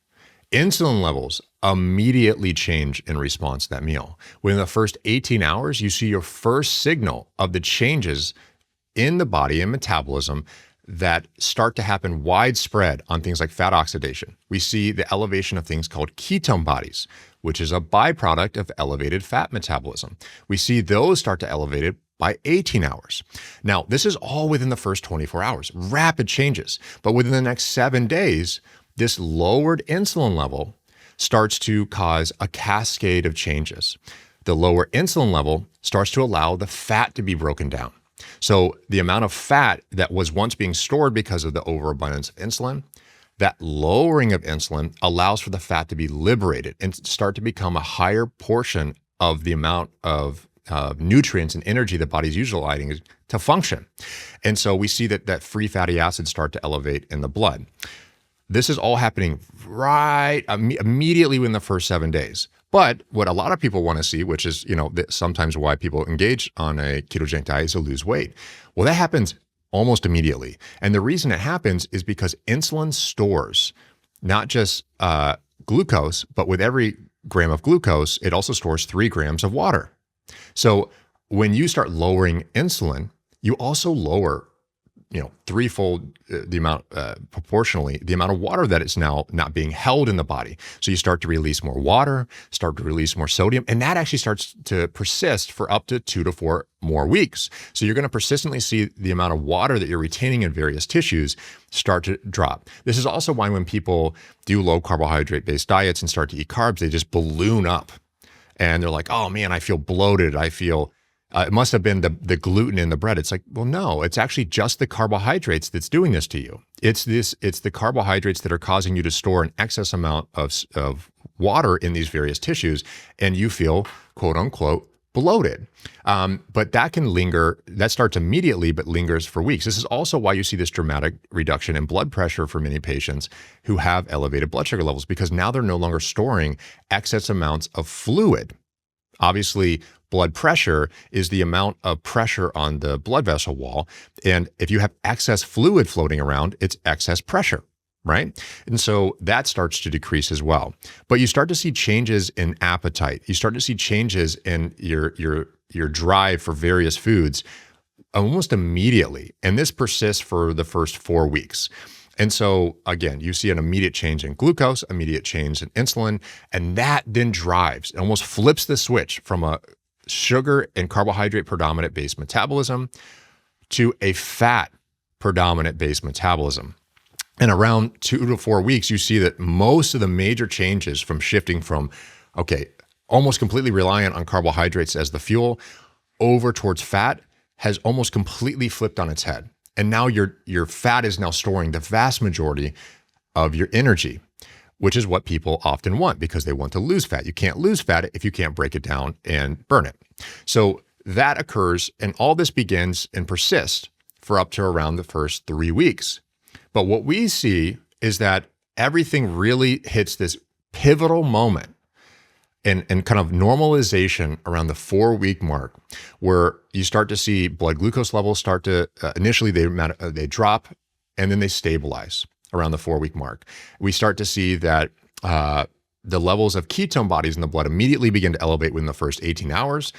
Insulin levels immediately change in response to that meal. Within the first 18 hours, you see your first signal of the changes in the body and metabolism that start to happen widespread on things like fat oxidation. We see the elevation of things called ketone bodies, which is a byproduct of elevated fat metabolism. We see those start to elevate it by 18 hours. Now, this is all within the first 24 hours, rapid changes. But within the next 7 days, this lowered insulin level starts to cause a cascade of changes. The lower insulin level starts to allow the fat to be broken down. So the amount of fat that was once being stored because of the overabundance of insulin, that lowering of insulin allows for the fat to be liberated and start to become a higher portion of the amount of nutrients and energy the body's utilizing to function. And so we see that free fatty acids start to elevate in the blood. This is all happening right immediately within the first 7 days. But what a lot of people want to see, which is, sometimes why people engage on a ketogenic diet, is to lose weight. Well, that happens almost immediately. And the reason it happens is because insulin stores not just glucose, but with every gram of glucose, it also stores 3 grams of water. So when you start lowering insulin, you also lower, threefold the amount, proportionally, the amount of water that is now not being held in the body. So you start to release more water, start to release more sodium, and that actually starts to persist for up to 2 to 4 more weeks. So you're going to persistently see the amount of water that you're retaining in various tissues start to drop. This is also why when people do low carbohydrate-based diets and start to eat carbs, they just balloon up. And they're like, oh man, I feel bloated. I feel it must have been the gluten in the bread. It's like, well, no, it's actually just the carbohydrates that's doing this to you. It's the carbohydrates that are causing you to store an excess amount of water in these various tissues, and you feel, quote unquote, bloated. But that can linger, that starts immediately, but lingers for weeks. This is also why you see this dramatic reduction in blood pressure for many patients who have elevated blood sugar levels, because now they're no longer storing excess amounts of fluid. Obviously, blood pressure is the amount of pressure on the blood vessel wall. And if you have excess fluid floating around, it's excess pressure, right? And so that starts to decrease as well. But you start to see changes in appetite. You start to see changes in your drive for various foods almost immediately. And this persists for the first 4 weeks. And so, again, you see an immediate change in glucose, immediate change in insulin, and that then drives, it almost flips the switch from a sugar and carbohydrate predominant based metabolism to a fat predominant based metabolism. And around 2 to 4 weeks, you see that most of the major changes from shifting from, almost completely reliant on carbohydrates as the fuel over towards fat has almost completely flipped on its head. And now your fat is now storing the vast majority of your energy, which is what people often want because they want to lose fat. You can't lose fat if you can't break it down and burn it. So that occurs, and all this begins and persists for up to around the first 3 weeks. But what we see is that everything really hits this pivotal moment and kind of normalization around the 4-week mark, where you start to see blood glucose levels start to, initially they drop and then they stabilize around the 4-week mark. We start to see that the levels of ketone bodies in the blood immediately begin to elevate within the first 18 hours.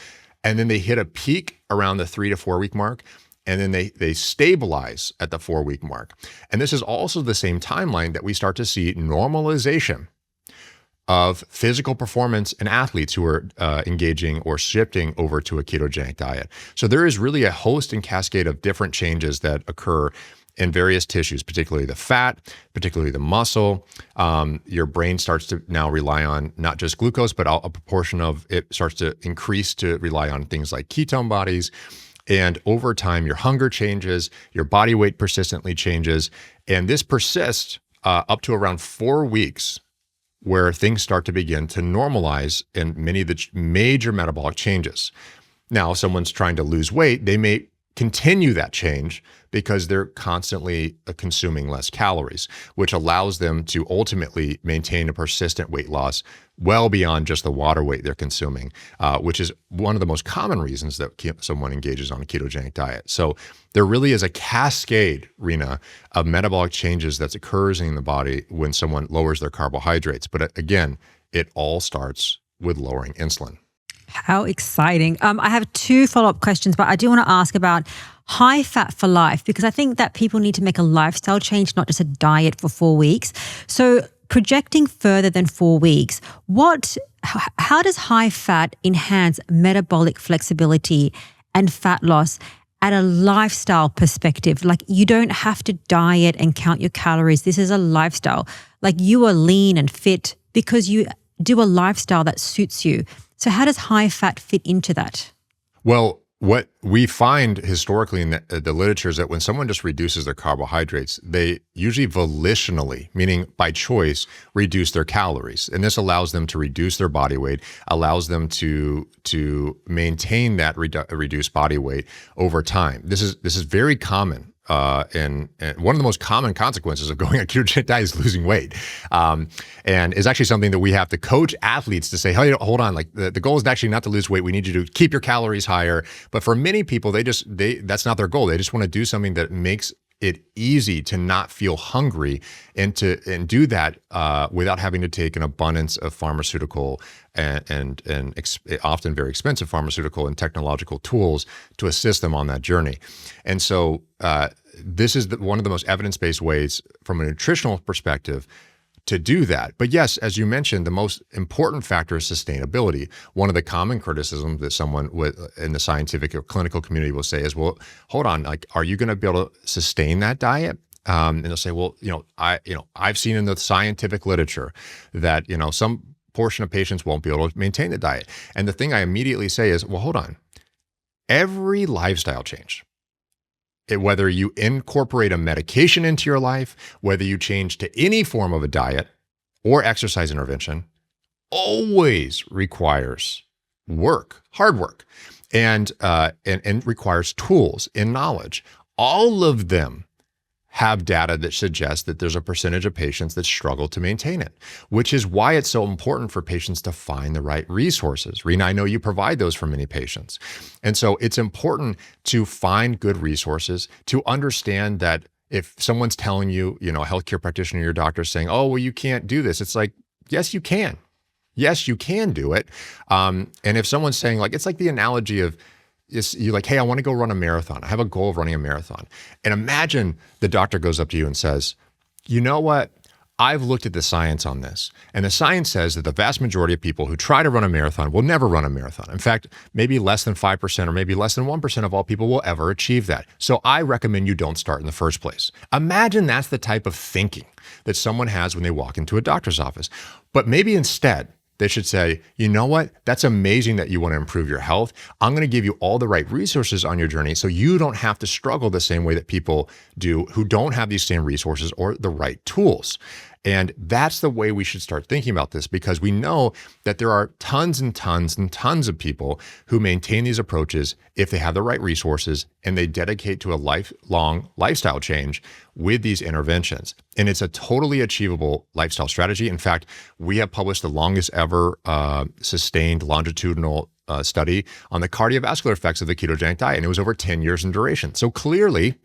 And then they hit a peak around the 3 to 4 week mark. And then they stabilize at the 4-week mark. And this is also the same timeline that we start to see normalization of physical performance in athletes who are engaging or shifting over to a ketogenic diet. So there is really a host and cascade of different changes that occur in various tissues, particularly the fat, particularly the muscle. Your brain starts to now rely on not just glucose, but a proportion of it starts to increase to rely on things like ketone bodies. And over time, your hunger changes, your body weight persistently changes. And this persists up to around 4 weeks, where things start to begin to normalize in many of the major metabolic changes. Now, if someone's trying to lose weight, they may continue that change because they're constantly consuming less calories, which allows them to ultimately maintain a persistent weight loss well beyond just the water weight they're consuming, which is one of the most common reasons that someone engages on a ketogenic diet. So there really is a cascade, Rena, of metabolic changes that occurs in the body when someone lowers their carbohydrates. But again, it all starts with lowering insulin. How exciting. I have 2 follow-up questions, but I do want to ask about high fat for life, because I think that people need to make a lifestyle change, not just a diet for 4 weeks. So projecting further than 4 weeks, how does high fat enhance metabolic flexibility and fat loss at a lifestyle perspective? Like, you don't have to diet and count your calories. This is a lifestyle. Like, you are lean and fit because you do a lifestyle that suits you. So how does high fat fit into that? Well, What we find historically in the literature is that when someone just reduces their carbohydrates, they usually volitionally, meaning by choice, reduce their calories. And this allows them to reduce their body weight, allows them to maintain that reduced body weight over time. This is very common. And one of the most common consequences of going on a ketogenic diet is losing weight, and is actually something that we have to coach athletes to say, hey, hold on, like the goal is actually not to lose weight. We need you to keep your calories higher. But for many people, that's not their goal. They just want to do something that makes it easy to not feel hungry and do that without having to take an abundance of pharmaceutical and often very expensive pharmaceutical and technological tools to assist them on that journey. And so this is one of the most evidence-based ways from a nutritional perspective to do that. But yes, as you mentioned, the most important factor is sustainability. One of the common criticisms that someone in the scientific or clinical community will say is, well, hold on, like, are you going to be able to sustain that diet? And they'll say, well, I've seen in the scientific literature that, some portion of patients won't be able to maintain the diet. And the thing I immediately say is, well, hold on. Every lifestyle change, whether you incorporate a medication into your life, whether you change to any form of a diet or exercise intervention, always requires work, hard work, and requires tools and knowledge. All of them have data that suggests that there's a percentage of patients that struggle to maintain it, which is why it's so important for patients to find the right resources. Rena, I know you provide those for many patients. And so it's important to find good resources, to understand that if someone's telling you, a healthcare practitioner, your doctor saying, oh, well, you can't do this. It's like, yes, you can. Yes, you can do it. And if someone's saying, like, it's like the analogy of, you're like, hey, I want to go run a marathon. I have a goal of running a marathon. And imagine the doctor goes up to you and says, you know what? I've looked at the science on this. And the science says that the vast majority of people who try to run a marathon will never run a marathon. In fact, maybe less than 5% or maybe less than 1% of all people will ever achieve that. So I recommend you don't start in the first place. Imagine that's the type of thinking that someone has when they walk into a doctor's office. But maybe instead, they should say, you know what? That's amazing that you want to improve your health. I'm going to give you all the right resources on your journey so you don't have to struggle the same way that people do who don't have these same resources or the right tools. And that's the way we should start thinking about this, because we know that there are tons and tons and tons of people who maintain these approaches if they have the right resources and they dedicate to a lifelong lifestyle change with these interventions. And it's a totally achievable lifestyle strategy. In fact, we have published the longest ever sustained longitudinal study on the cardiovascular effects of the ketogenic diet, and it was over 10 years in duration. So clearly,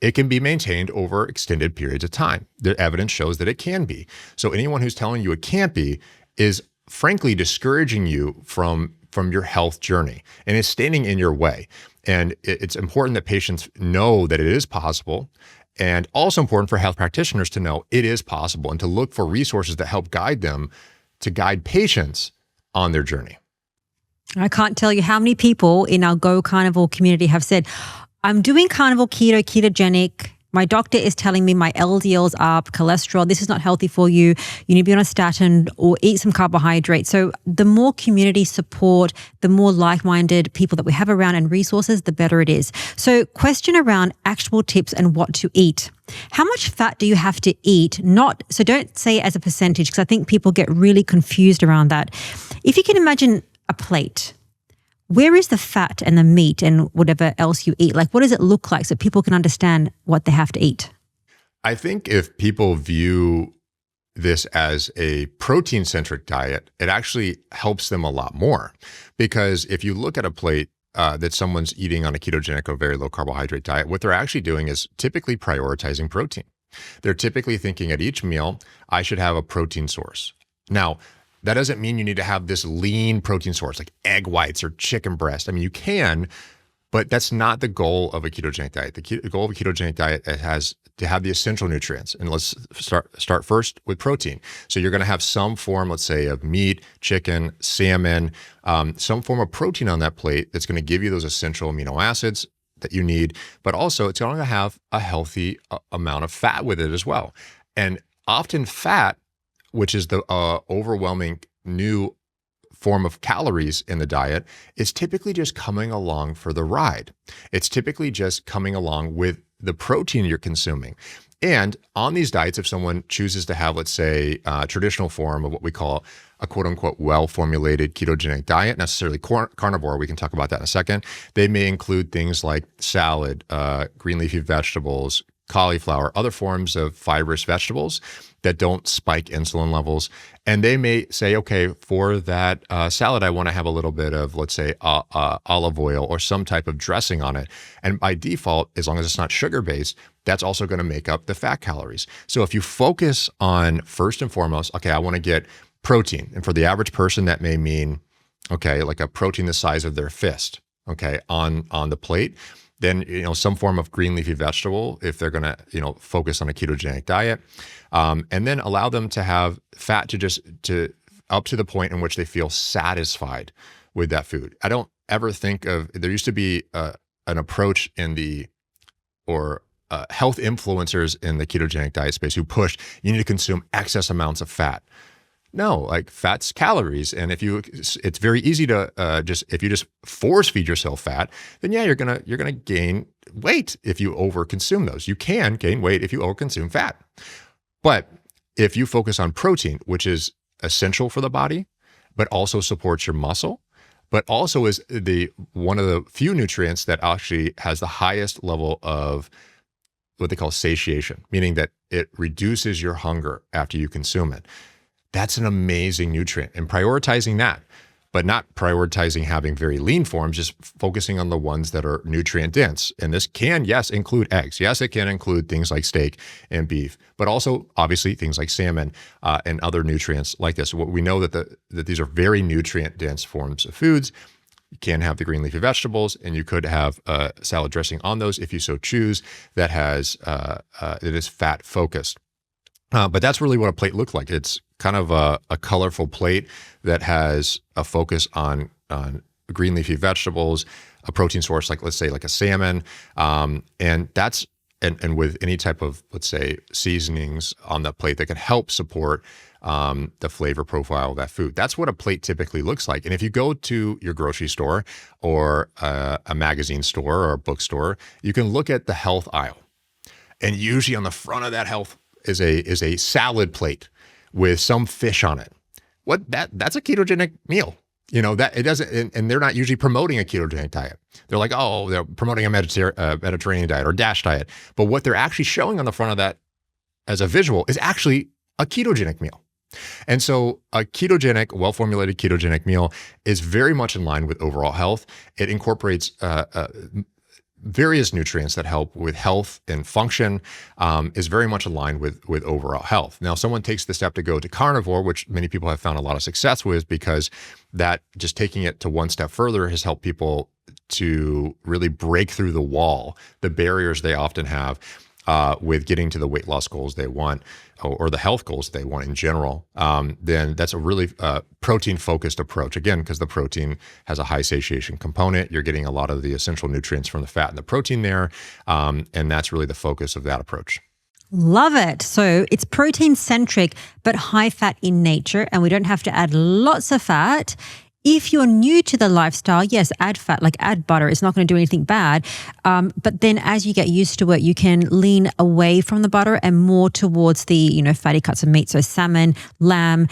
it can be maintained over extended periods of time. The evidence shows that it can be. So anyone who's telling you it can't be is frankly discouraging you from your health journey and is standing in your way. And it's important that patients know that it is possible, and also important for health practitioners to know it is possible and to look for resources that help guide them to guide patients on their journey. I can't tell you how many people in our Go Carnivore community have said, I'm doing carnivore keto, ketogenic. My doctor is telling me my LDL's up, cholesterol, this is not healthy for you. You need to be on a statin or eat some carbohydrates. So the more community support, the more like-minded people that we have around and resources, the better it is. So question around actual tips and what to eat. How much fat do you have to eat? So don't say as a percentage, because I think people get really confused around that. If you can imagine a plate, where is the fat and the meat and whatever else you eat? Like, what does it look like so people can understand what they have to eat? I think if people view this as a protein-centric diet, it actually helps them a lot more. Because if you look at a plate that someone's eating on a ketogenic or very low carbohydrate diet, what they're actually doing is typically prioritizing protein. They're typically thinking at each meal, I should have a protein source. Now, that doesn't mean you need to have this lean protein source like egg whites or chicken breast. I mean, you can, but that's not the goal of a ketogenic diet. The goal of a ketogenic diet has to have the essential nutrients. And let's start first with protein. So you're going to have some form, let's say, of meat, chicken, salmon, some form of protein on that plate that's going to give you those essential amino acids that you need, but also it's going to have a healthy amount of fat with it as well. And often fat, which is the overwhelming new form of calories in the diet is typically just coming along for the ride. It's typically just coming along with the protein you're consuming. And on these diets, if someone chooses to have, let's say, a traditional form of what we call a quote unquote well-formulated ketogenic diet, necessarily carnivore, we can talk about that in a second, they may include things like salad, green leafy vegetables, cauliflower, other forms of fibrous vegetables that don't spike insulin levels. And they may say, okay, for that salad, I want to have a little bit of, let's say, olive oil or some type of dressing on it. And by default, as long as it's not sugar-based, that's also going to make up the fat calories. So if you focus on, first and foremost, okay, I want to get protein. And for the average person, that may mean, okay, like a protein the size of their fist, okay, on the plate. Then, some form of green leafy vegetable if they're going to, focus on a ketogenic diet, and then allow them to have fat to up to the point in which they feel satisfied with that food. I don't ever think of, there used to be an approach in health influencers in the ketogenic diet space who pushed, you need to consume excess amounts of fat. No, like fat's calories. And it's very easy to if you just force feed yourself fat, then yeah, you're gonna gain weight if you overconsume those. You can gain weight if you overconsume fat. But if you focus on protein, which is essential for the body, but also supports your muscle, but also is one of the few nutrients that actually has the highest level of what they call satiation, meaning that it reduces your hunger after you consume it. That's an amazing nutrient, and prioritizing that, but not prioritizing having very lean forms, just focusing on the ones that are nutrient dense. And this can, yes, include eggs. Yes, it can include things like steak and beef, but also obviously things like salmon and other nutrients like this. We know that these are very nutrient dense forms of foods. You can have the green leafy vegetables, and you could have salad dressing on those if you so choose that is fat focused. But that's really what a plate looks like. It's kind of a colorful plate that has a focus on green leafy vegetables, a protein source like, let's say, like a salmon, and with any type of, let's say, seasonings on that plate that can help support the flavor profile of that food. That's what a plate typically looks like. And if you go to your grocery store or a magazine store or a bookstore, you can look at the health aisle, and usually on the front of that health is a salad plate with some fish on it. That's a ketogenic meal. That it doesn't, and they're not usually promoting a ketogenic diet. They're like, oh, they're promoting a Mediterranean diet or DASH diet. But what they're actually showing on the front of that as a visual is actually a ketogenic meal. And so a well-formulated ketogenic meal is very much in line with overall health. It incorporates various nutrients that help with health and function, is very much aligned with overall health. Now, someone takes the step to go to carnivore, which many people have found a lot of success with, because that just taking it to one step further has helped people to really break through the wall, the barriers they often have with getting to the weight loss goals they want or the health goals they want in general. Then that's a really protein-focused approach. Again, because the protein has a high satiation component, you're getting a lot of the essential nutrients from the fat and the protein there, and that's really the focus of that approach. Love it. So it's protein-centric, but high fat in nature, and we don't have to add lots of fat. If you're new to the lifestyle, yes, add fat, like add butter. It's not going to do anything bad. But then as you get used to it, you can lean away from the butter and more towards the, fatty cuts of meat. So salmon, lamb,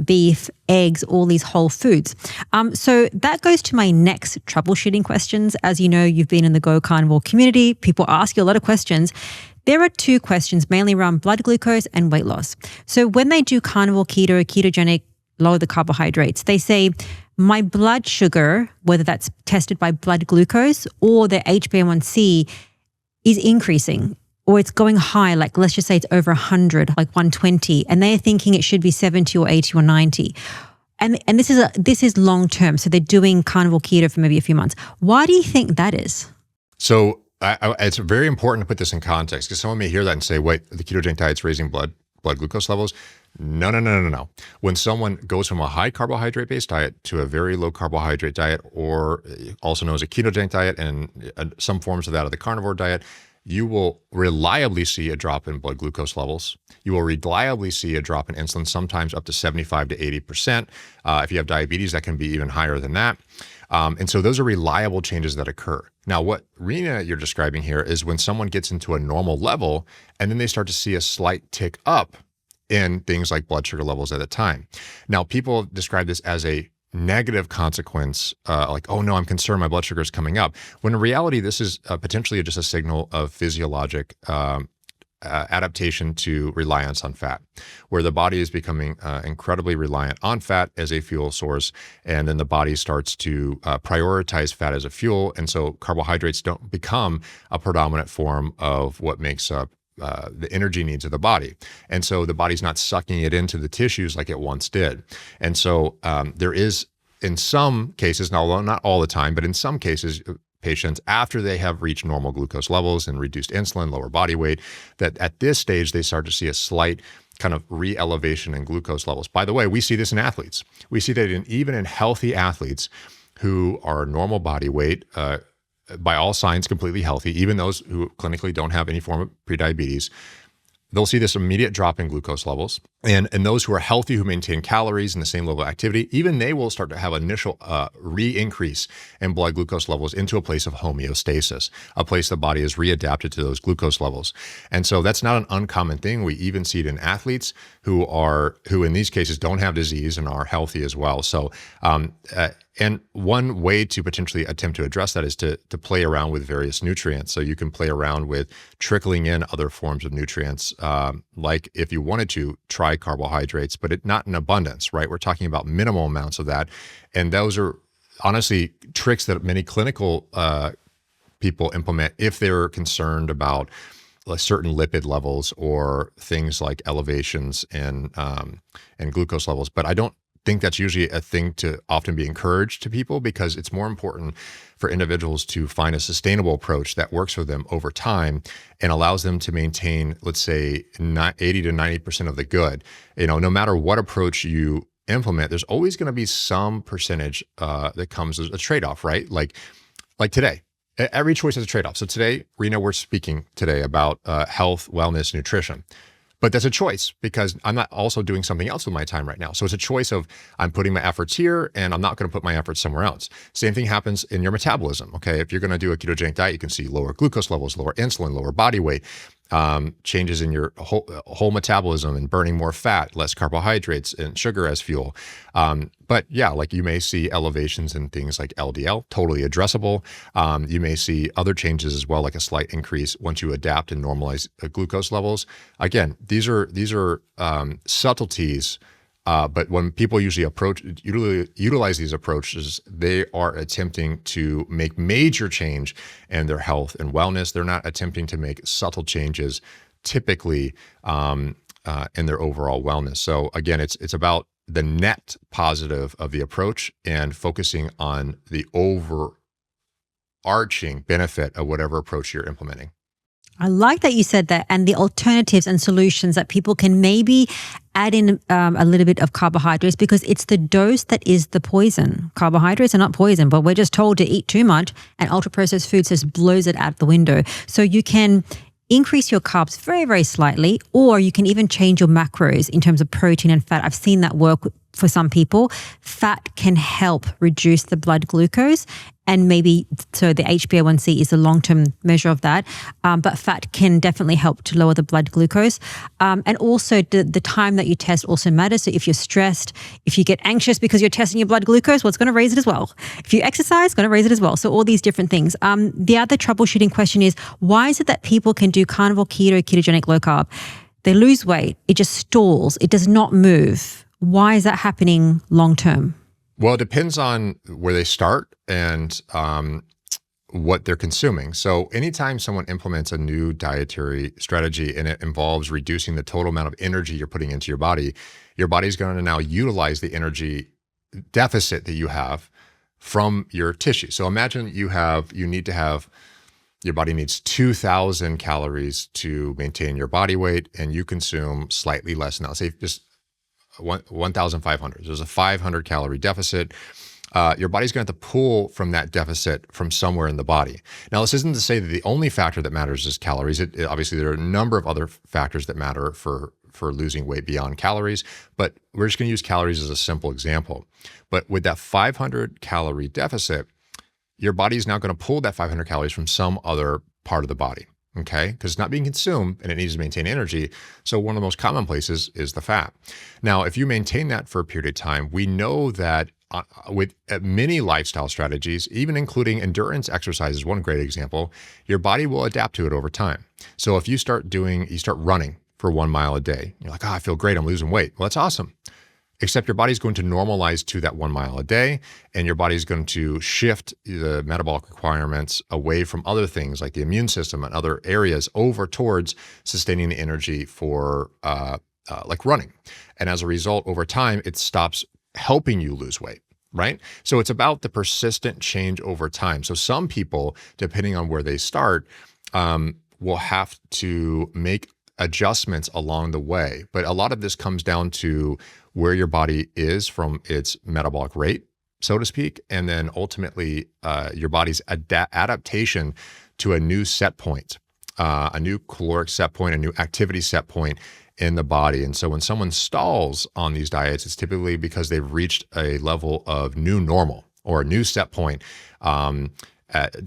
beef, eggs, all these whole foods. So that goes to my next troubleshooting questions. As you know, you've been in the Go Carnivore community. People ask you a lot of questions. There are two questions mainly around blood glucose and weight loss. So when they do carnivore keto, ketogenic, lower the carbohydrates, they say, my blood sugar, whether that's tested by blood glucose or the HbA1c, is increasing or it's going high. Like let's just say it's over 100, like 120, and they're thinking it should be 70 or 80 or 90. And this is long term. So they're doing carnivore keto for maybe a few months. Why do you think that is? So it's very important to put this in context, because someone may hear that and say, wait, the ketogenic diet's raising blood glucose levels. No. When someone goes from a high carbohydrate-based diet to a very low carbohydrate diet, or also known as a ketogenic diet, and some forms of that of the carnivore diet, you will reliably see a drop in blood glucose levels. You will reliably see a drop in insulin, sometimes up to 75 to 80%. If you have diabetes, that can be even higher than that. And so those are reliable changes that occur. Now, what Rena you're describing here is when someone gets into a normal level and then they start to see a slight tick up in things like blood sugar levels at the time. Now, people describe this as a negative consequence, like, oh no, I'm concerned my blood sugar is coming up. When in reality, this is potentially just a signal of physiologic adaptation to reliance on fat, where the body is becoming incredibly reliant on fat as a fuel source, and then the body starts to prioritize fat as a fuel, and so carbohydrates don't become a predominant form of what makes up the energy needs of the body. And so the body's not sucking it into the tissues like it once did. And so there is, in some cases, although not all the time, but in some cases, patients, after they have reached normal glucose levels and reduced insulin, lower body weight, that at this stage, they start to see a slight kind of re-elevation in glucose levels. By the way, we see this in athletes. We see that even in healthy athletes who are normal body weight, by all signs completely healthy, even those who clinically don't have any form of prediabetes, they'll see this immediate drop in glucose levels. And those who are healthy, who maintain calories and the same level of activity, even they will start to have initial re-increase in blood glucose levels into a place of homeostasis, a place the body is readapted to those glucose levels. And so that's not an uncommon thing. We even see it in athletes who in these cases don't have disease and are healthy as well. So, and one way to potentially attempt to address that is to play around with various nutrients. So you can play around with trickling in other forms of nutrients, like if you wanted to try carbohydrates, but not in abundance, right? We're talking about minimal amounts of that. And those are honestly tricks that many clinical people implement if they're concerned about certain lipid levels or things like elevations in glucose levels. But I don't think that's usually a thing to often be encouraged to people, because it's more important for individuals to find a sustainable approach that works for them over time and allows them to maintain, let's say, 80 to 90% of the good. No matter what approach you implement, there's always going to be some percentage that comes as a trade-off, right? Like today. Every choice has a trade-off. So today, Rena, we're speaking today about health, wellness, nutrition. But that's a choice, because I'm not also doing something else with my time right now. So it's a choice of I'm putting my efforts here and I'm not going to put my efforts somewhere else. Same thing happens in your metabolism. Okay, if you're going to do a ketogenic diet, you can see lower glucose levels, lower insulin, lower body weight, changes in your whole metabolism and burning more fat, less carbohydrates and sugar as fuel. But yeah, like you may see elevations in things like LDL, totally addressable. You may see other changes as well, like a slight increase once you adapt and normalize glucose levels. Again, these are subtleties. But when people usually utilize these approaches, they are attempting to make major change in their health and wellness. They're not attempting to make subtle changes, typically in their overall wellness. So again, it's about the net positive of the approach and focusing on the overarching benefit of whatever approach you're implementing. I like that you said that, and the alternatives and solutions that people can maybe add in a little bit of carbohydrates, because it's the dose that is the poison. Carbohydrates are not poison, but we're just told to eat too much, and ultra-processed foods just blows it out the window. So you can increase your carbs very, very slightly, or you can even change your macros in terms of protein and fat. I've seen that work for some people. Fat can help reduce the blood glucose, and maybe, so the HbA1c is a long-term measure of that, but fat can definitely help to lower the blood glucose. And also the time that you test also matters. So if you're stressed, if you get anxious because you're testing your blood glucose, well, it's going to raise it as well. If you exercise, it's going to raise it as well. So all these different things. The other troubleshooting question is, why is it that people can do carnivore, keto, ketogenic, low carb? They lose weight, it just stalls, it does not move. Why is that happening long term? Well, it depends on where they start and what they're consuming. So anytime someone implements a new dietary strategy and it involves reducing the total amount of energy you're putting into your body's going to now utilize the energy deficit that you have from your tissue. So imagine your body needs 2,000 calories to maintain your body weight, and you consume slightly less now. Say just 1,500. There's a 500 calorie deficit. your body's going to have to pull from that deficit from somewhere in the body. Now, this isn't to say that the only factor that matters is calories. Obviously, there are a number of other factors that matter for losing weight beyond calories, but we're just going to use calories as a simple example. But with that 500 calorie deficit, your body is now going to pull that 500 calories from some other part of the body, okay? Because it's not being consumed and it needs to maintain energy. So one of the most common places is the fat. Now, if you maintain that for a period of time, we know that with many lifestyle strategies, even including endurance exercises, one great example, your body will adapt to it over time. So if you start running for 1 mile a day, you're like, I feel great, I'm losing weight. Well, that's awesome. Except your body's going to normalize to that 1 mile a day, and your body's going to shift the metabolic requirements away from other things like the immune system and other areas over towards sustaining the energy for like running. And as a result, over time, it stops helping you lose weight, right? So it's about the persistent change over time. So some people, depending on where they start, will have to make adjustments along the way. But a lot of this comes down to where your body is from its metabolic rate, so to speak, and then ultimately your body's adaptation to a new set point, a new caloric set point, a new activity set point in the body. And so when someone stalls on these diets, it's typically because they've reached a level of new normal or a new set point,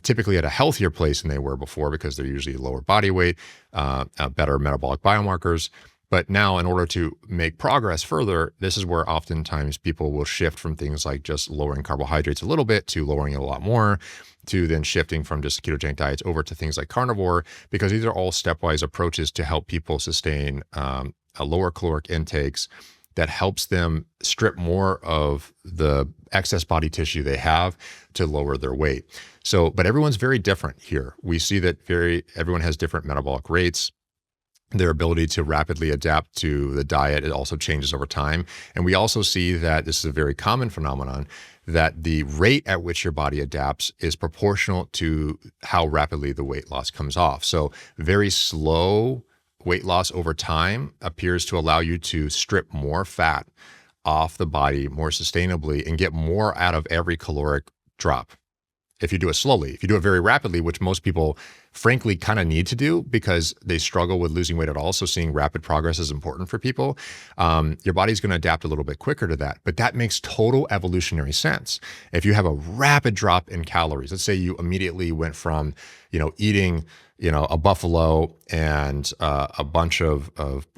typically at a healthier place than they were before because they're usually lower body weight, better metabolic biomarkers. But now in order to make progress further, this is where oftentimes people will shift from things like just lowering carbohydrates a little bit to lowering it a lot more, to then shifting from just ketogenic diets over to things like carnivore, because these are all stepwise approaches to help people sustain a lower caloric intakes that helps them strip more of the excess body tissue they have to lower their weight. So, but everyone's very different here. We see that everyone has different metabolic rates. Their ability to rapidly adapt to the diet, it also changes over time. And we also see that this is a very common phenomenon, that the rate at which your body adapts is proportional to how rapidly the weight loss comes off. So very slow weight loss over time appears to allow you to strip more fat off the body more sustainably and get more out of every caloric drop. If you do it slowly, if you do it very rapidly, which most people frankly kind of need to do because they struggle with losing weight at all. So seeing rapid progress is important for people. Your body's going to adapt a little bit quicker to that, but that makes total evolutionary sense. If you have a rapid drop in calories, let's say you immediately went from, eating, a buffalo and a bunch of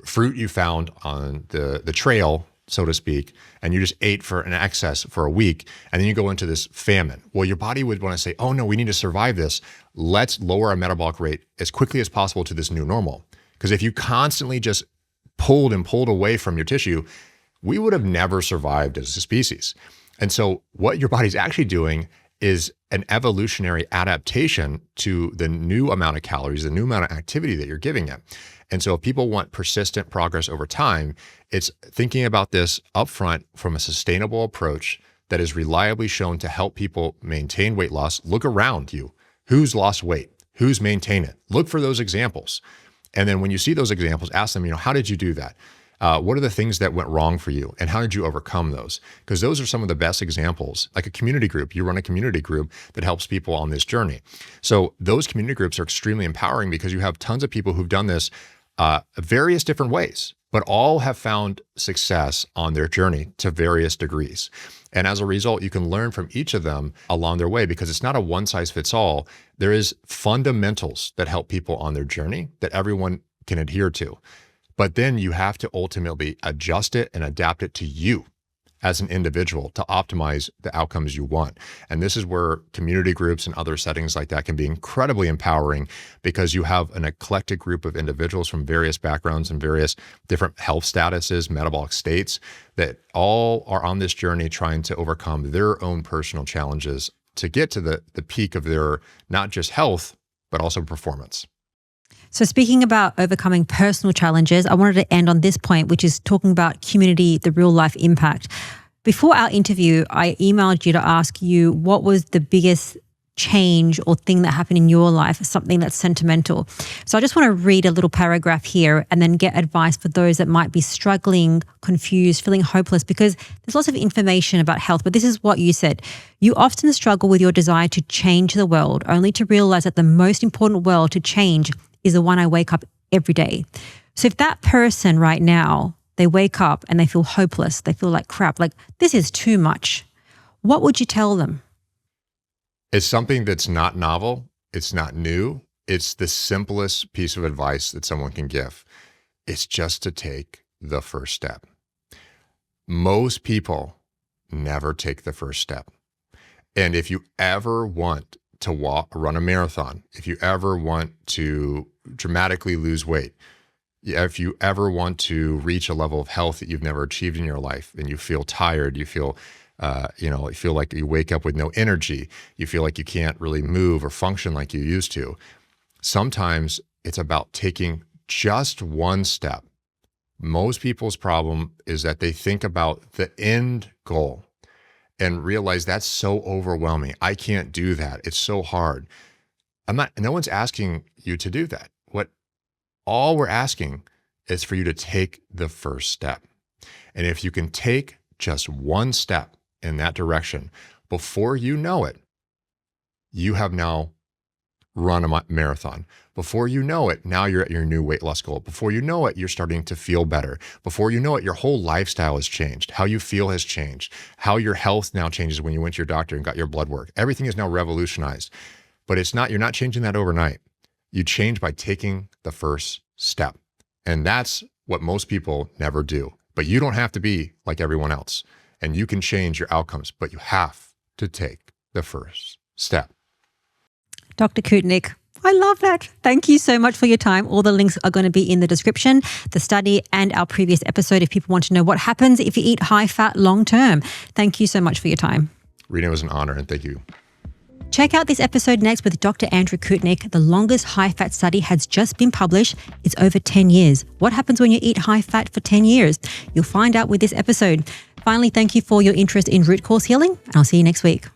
fruit you found on the trail, so to speak, and you just ate for an excess for a week, and then you go into this famine. Well, your body would want to say, oh no, we need to survive this. Let's lower our metabolic rate as quickly as possible to this new normal. Because if you constantly just pulled away from your tissue, we would have never survived as a species. And so what your body's actually doing is an evolutionary adaptation to the new amount of calories, the new amount of activity that you're giving it. And so if people want persistent progress over time, it's thinking about this upfront from a sustainable approach that is reliably shown to help people maintain weight loss. Look around you. Who's lost weight? Who's maintained it? Look for those examples. And then when you see those examples, ask them, how did you do that? What are the things that went wrong for you? And how did you overcome those? Because those are some of the best examples, like a community group. You run a community group that helps people on this journey. So those community groups are extremely empowering because you have tons of people who've done this various different ways, but all have found success on their journey to various degrees. And as a result, you can learn from each of them along their way because it's not a one size fits all. There is fundamentals that help people on their journey that everyone can adhere to. But then you have to ultimately adjust it and adapt it to you as an individual to optimize the outcomes you want. And this is where community groups and other settings like that can be incredibly empowering because you have an eclectic group of individuals from various backgrounds and various different health statuses, metabolic states that all are on this journey trying to overcome their own personal challenges to get to the peak of their not just health, but also performance. So speaking about overcoming personal challenges, I wanted to end on this point, which is talking about community, the real life impact. Before our interview, I emailed you to ask you what was the biggest change or thing that happened in your life, something that's sentimental. So I just want to read a little paragraph here and then get advice for those that might be struggling, confused, feeling hopeless, because there's lots of information about health. But this is what you said. You often struggle with your desire to change the world, only to realize that the most important world to change is the one I wake up every day. So if that person right now, they wake up and they feel hopeless, they feel like crap, like this is too much, what would you tell them? It's something that's not novel. It's not new. It's the simplest piece of advice that someone can give. It's just to take the first step. Most people never take the first step. And if you ever want to run a marathon, if you ever want to dramatically lose weight, if you ever want to reach a level of health that you've never achieved in your life and you feel tired, you feel you feel like you wake up with no energy. You feel like you can't really move or function like you used to. Sometimes it's about taking just one step. Most people's problem is that they think about the end goal and realize that's so overwhelming. I can't do that. It's so hard. No one's asking you to do that. All we're asking is for you to take the first step. And if you can take just one step in that direction, before you know it, you have now run a marathon. Before you know it, now you're at your new weight loss goal. Before you know it, you're starting to feel better. Before you know it, your whole lifestyle has changed. How you feel has changed. How your health now changes when you went to your doctor and got your blood work. Everything is now revolutionized. But you're not changing that overnight. You change by taking the first step. And that's what most people never do. But you don't have to be like everyone else. And you can change your outcomes, but you have to take the first step. Dr. Koutnik, I love that. Thank you so much for your time. All the links are going to be in the description, the study and our previous episode if people want to know what happens if you eat high fat long term. Thank you so much for your time. Rena, it was an honor, and thank you. Check out this episode next with Dr. Andrew Koutnik. The longest high-fat study has just been published. It's over 10 years. What happens when you eat high-fat for 10 years? You'll find out with this episode. Finally, thank you for your interest in root cause healing, and I'll see you next week.